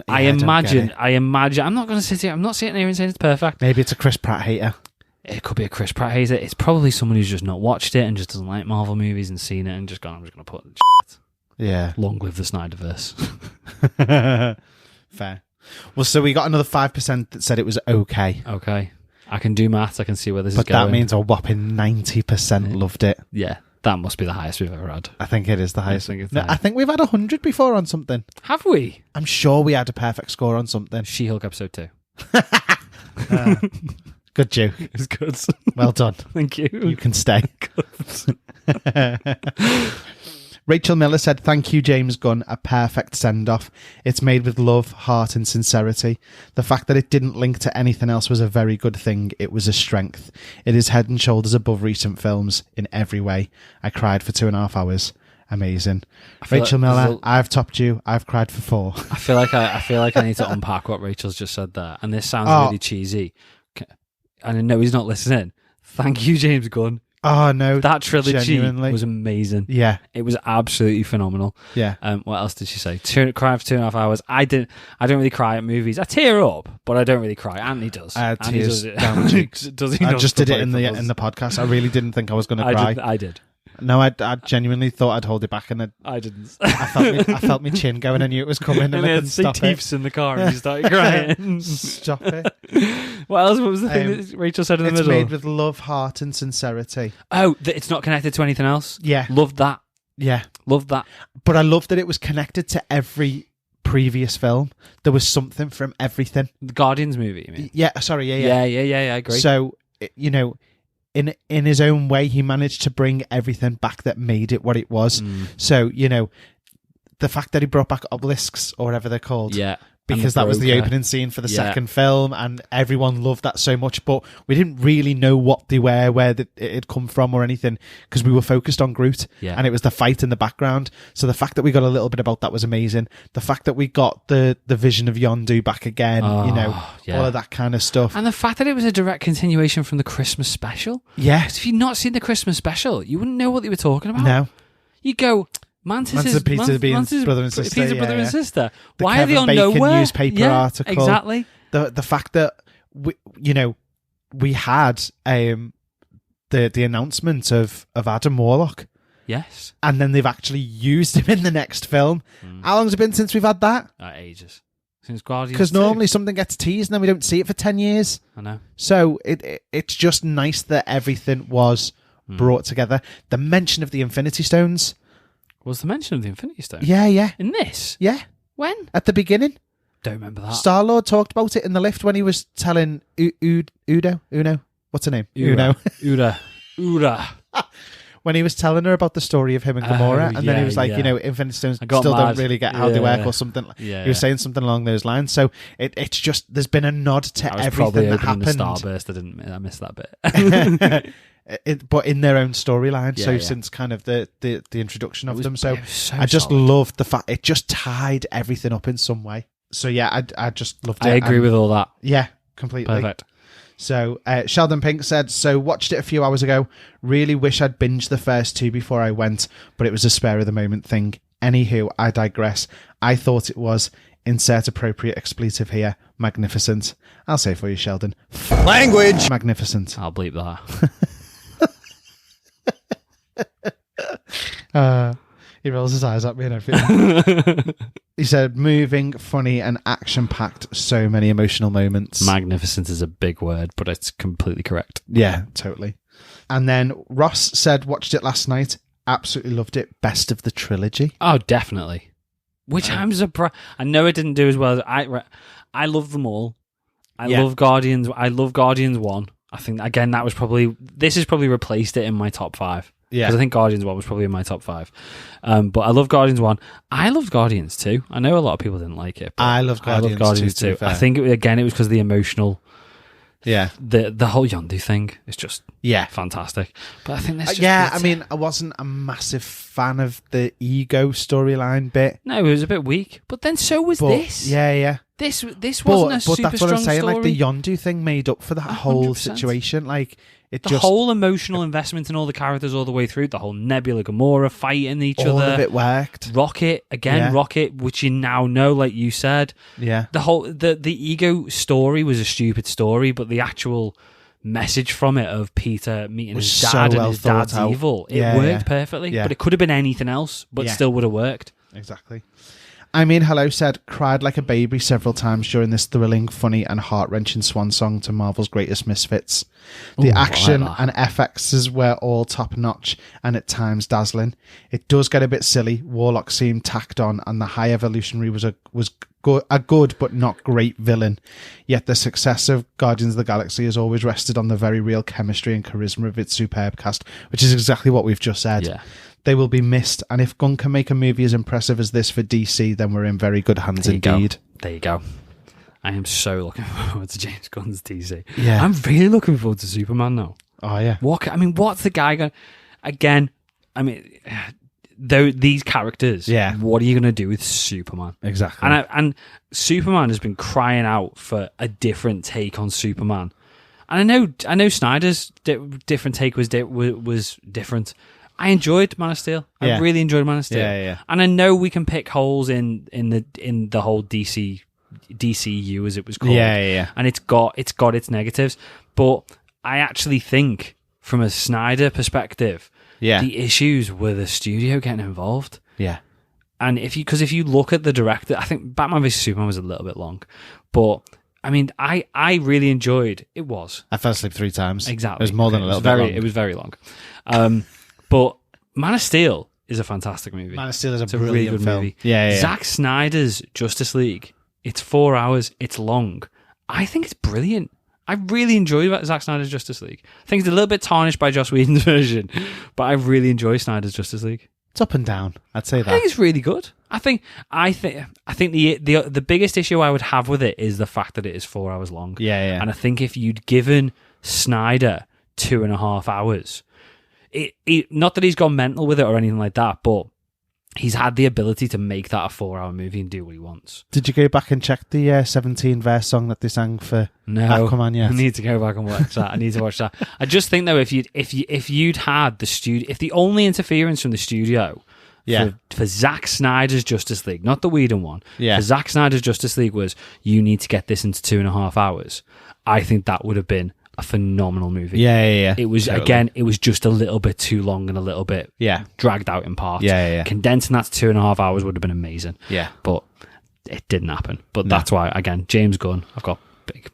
I imagine. I'm not going to sit here. I'm not sitting here and saying it's perfect. Maybe it's a Chris Pratt hater. It could be a Chris Pratt hater. It's probably someone who's just not watched it and just doesn't like Marvel movies and seen it and just gone, I'm just going to put shit. Yeah. Long live the Snyderverse. Fair. Well, so we got another 5% that said it was okay. Okay. I can do maths. I can see where this is going. But that means a whopping 90% loved it. Yeah. That must be the highest we've ever had. I think it is the highest. I think we've had 100 before on something. Have we? I'm sure we had a perfect score on something. She-Hulk episode 2. Good joke. It was good. Well done. Thank you. You can stay. Rachel Miller said, "Thank you, James Gunn. A perfect send-off. It's made with love, heart and sincerity. The fact that it didn't link to anything else was a very good thing. It was a strength. It is head and shoulders above recent films in every way. I cried for 2.5 hours. Amazing." Rachel Miller, I've topped you. I've cried for 4. I feel like I need to unpack what Rachel's just said there. And this sounds really cheesy. And I know he's not listening. Thank you, James Gunn. Oh no, that trilogy genuinely was amazing. Yeah, it was absolutely phenomenal. Yeah. What else did she say? Cry for 2.5 hours. I don't really cry at movies. I tear up, but I don't really cry. Anthony does. Tears does it. down my cheeks. Does he? I just did it in the podcast. I really didn't think I was going to cry. I did. No, I genuinely thought I'd hold it back, and I didn't. I felt my chin going. I knew it was coming, and I couldn't stop it. Teeths in the car, and you started crying. Stop it. What else? What was the thing that Rachel said in the middle? It's made with love, heart, and sincerity. Oh, it's not connected to anything else. Yeah, loved that. Yeah, loved that. But I loved that it was connected to every previous film. There was something from everything. The Guardians movie, you mean? Yeah. Sorry. Yeah. I agree. So in his own way, he managed to bring everything back that made it what it was. So, the fact that he brought back obelisks, or whatever they're called. Yeah. Because that was the opening scene for the second film, and everyone loved that so much, but we didn't really know what they were, where it had come from or anything, because we were focused on Groot, and it was the fight in the background. So the fact that we got a little bit about that was amazing. The fact that we got the vision of Yondu back again, all of that kind of stuff. And the fact that it was a direct continuation from the Christmas special. Yeah. If you'd not seen the Christmas special, you wouldn't know what they were talking about. No. You go... Mantis and Peter being brother and sister. Peter, brother and sister. Why Kevin are they on Bacon nowhere? Newspaper article. Exactly. The fact that we had the announcement of Adam Warlock. Yes. And then they've actually used him in the next film. How long's it been since we've had that? Ages. Since Guardians. Because normally something gets teased and then we don't see it for 10 years. I know. So it's just nice that everything was brought together. The mention of the Infinity Stones. Was the mention of the Infinity Stone? Yeah. In this? Yeah. When? At the beginning. Don't remember that. Star-Lord talked about it in the lift when he was telling Uno. What's her name? Uno. Ura. When he was telling her about the story of him and Gamora, and then he was like, Infinity Stones still don't really get how they work or something. Yeah. He was saying something along those lines. So it's just, there's been a nod to everything that happened. The Starburst. I missed that bit. But in their own storyline, since kind of the introduction of them. So I just solid. loved the fact it just tied everything up in some way. So yeah, I just loved it. I agree with all that. Yeah, completely. Perfect. So Sheldon Pink said, so watched it a few hours ago. Really wish I'd binged the first 2 before I went, but it was a spare of the moment thing. Anywho, I digress. I thought it was, insert appropriate expletive here, magnificent. I'll say for you, Sheldon. Language! I'll Magnificent. bleep that. He rolls his eyes at me and everything. He said, moving, funny and action-packed, so many emotional moments. Magnificent is a big word, but it's completely correct. Yeah, totally. And then Ross said, watched it last night, absolutely loved it, best of the trilogy. Oh, definitely. Which I'm surprised. I know it didn't do as well as I love them all. I love Guardians 1. I think, again, this has probably replaced it in my top 5. Yeah. Because I think Guardians 1 was probably in my top 5. But I love Guardians 1. I loved Guardians 2. I know a lot of people didn't like it. But I love Guardians 2. I think, it was because of the emotional... Yeah. The whole Yondu thing is just fantastic. But I think that's just I mean, I wasn't a massive fan of the ego storyline bit. No, it was a bit weak. But then so was this. Yeah. This wasn't a super that's what strong I'm saying. story. Like the Yondu thing made up for that whole 100%. situation. Like the whole emotional investment in all the characters all the way through. The whole Nebula, Gamora fighting each all other. of it worked. Rocket again. Rocket, which you now know, like you said. Yeah. The whole the ego story was a stupid story, but the actual message from it of Peter meeting his dad and his dad's evil, it worked perfectly. Yeah. But it could have been anything else, but still would have worked. Exactly. I mean, Hello said, cried like a baby several times during this thrilling, funny and heart-wrenching swan song to Marvel's greatest misfits. The action and FXs were all top-notch and at times dazzling. It does get a bit silly. Warlock seemed tacked on and the High Evolutionary was a good but not great villain. Yet the success of Guardians of the Galaxy has always rested on the very real chemistry and charisma of its superb cast, which is exactly what we've just said. Yeah. They will be missed, and if Gunn can make a movie as impressive as this for DC, then we're in very good hands indeed. There you go. I am so looking forward to James Gunn's DC. Yeah. I'm really looking forward to Superman now. Oh, yeah. What's the guy going... Again, I mean, these characters, what are you going to do with Superman? Exactly. And Superman has been crying out for a different take on Superman. And I know Snyder's different take was different. I enjoyed Man of Steel. I really enjoyed Man of Steel. Yeah. And I know we can pick holes in the whole DCU as it was called. Yeah. And it's got its negatives, but I actually think from a Snyder perspective, the issues were the studio getting involved. Yeah. And if you look at the director, I think Batman vs Superman was a little bit long, but I mean, I really enjoyed it. I fell asleep 3 times. Exactly. It was more than a little bit long. It was very long. But Man of Steel is a fantastic movie. Man of Steel is a really brilliant good film. movie. Yeah. Zack Snyder's Justice League. It's 4 hours. It's long. I think it's brilliant. I really enjoy Zack Snyder's Justice League. I think it's a little bit tarnished by Joss Whedon's version, but I really enjoy Snyder's Justice League. It's up and down. I'd say that. I think it's really good. I think the biggest issue I would have with it is the fact that it is 4 hours long. Yeah. And I think if you'd given Snyder 2.5 hours, not that he's gone mental with it or anything like that, but he's had the ability to make that a 4-hour movie and do what he wants. Did you go back and check the 17 verse song that they sang for Aquaman yet? I need to go back and watch that. I need to watch that. I just think though, if you'd had the studio, if the only interference from the studio for Zack Snyder's Justice League, not the Whedon one, for Zack Snyder's Justice League was, you need to get this into 2.5 hours, I think that would have been a phenomenal movie. Yeah. It was totally. Again, it was just a little bit too long and a little bit dragged out in parts. Yeah. Condensing that to 2.5 hours would have been amazing. Yeah. But it didn't happen. But that's why, again, James Gunn, I've got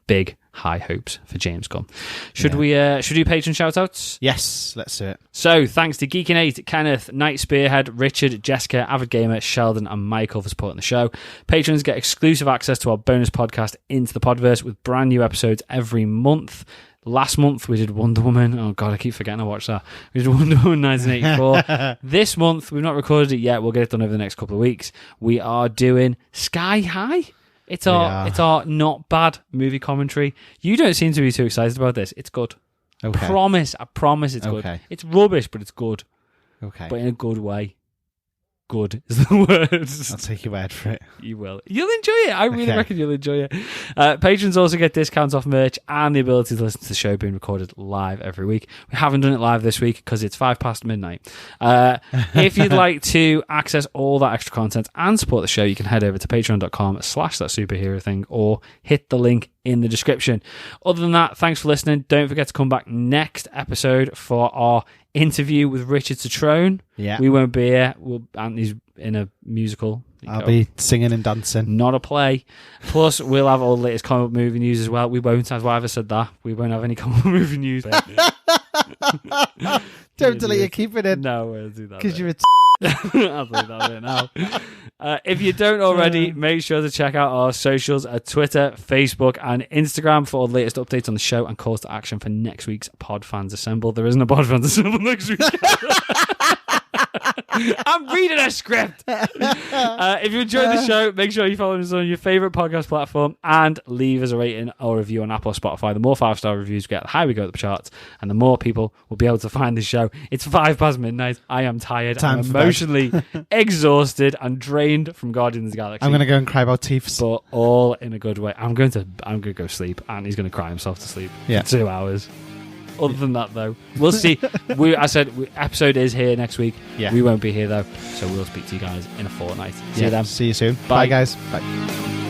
big high hopes for James Gunn. Should we do patron shout-outs? Yes, let's do it. So, thanks to Geekin8, Kenneth, Night Spearhead, Richard, Jessica, Avid Gamer, Sheldon, and Michael for supporting the show. Patrons get exclusive access to our bonus podcast, Into the Podverse, with brand new episodes every month. Last month we did Wonder Woman. Oh God, I keep forgetting I watched that. We did Wonder Woman 1984. This month we've not recorded it yet. We'll get it done over the next couple of weeks. We are doing Sky High. It's our not bad movie commentary. You don't seem to be too excited about this. It's good. Okay. I promise it's good. It's rubbish, but it's good. Okay. But in a good way. Good is the word. I'll take your word for it. You will. You'll enjoy it. I really reckon you'll enjoy it. Patrons also get discounts off merch and the ability to listen to the show being recorded live every week. We haven't done it live this week because it's 5 past midnight. If you'd like to access all that extra content and support the show, you can head over to patreon.com/thatsuperhero thing or hit the link in the description. Other than that, thanks for listening. Don't forget to come back next episode for our interview with Richard Citrone. Yeah. We won't be here. Anthony's in a musical. I'll be singing and dancing. Not a play. Plus, we'll have all the latest comic movie news as well. We won't, as Wyver said that. We won't have any comic movie news. Don't delete it, keep it in. No, we'll do that. Because you're a I'll do that now. If you don't already, make sure to check out our socials at Twitter, Facebook, and Instagram for all the latest updates on the show and calls to action for next week's Pod Fans Assemble. There isn't a Pod Fans Assemble next week. I'm reading a script. If you enjoyed the show, make sure you follow us on your favourite podcast platform and leave us a rating or review on Apple or Spotify. The more 5-star reviews we get, the higher we go up the charts, and the more people will be able to find the show. It's 5 past midnight. I am tired. I'm emotionally exhausted and drained from Guardians of the Galaxy. I'm going to go and cry about teeths. But all in a good way. I'm going to go sleep, and he's going to cry himself to sleep for 2 hours. Other than that, though, we'll see. Episode is here next week. Yeah. We won't be here, though, so we'll speak to you guys in a fortnight. See you then. See you soon. Bye, guys. Bye.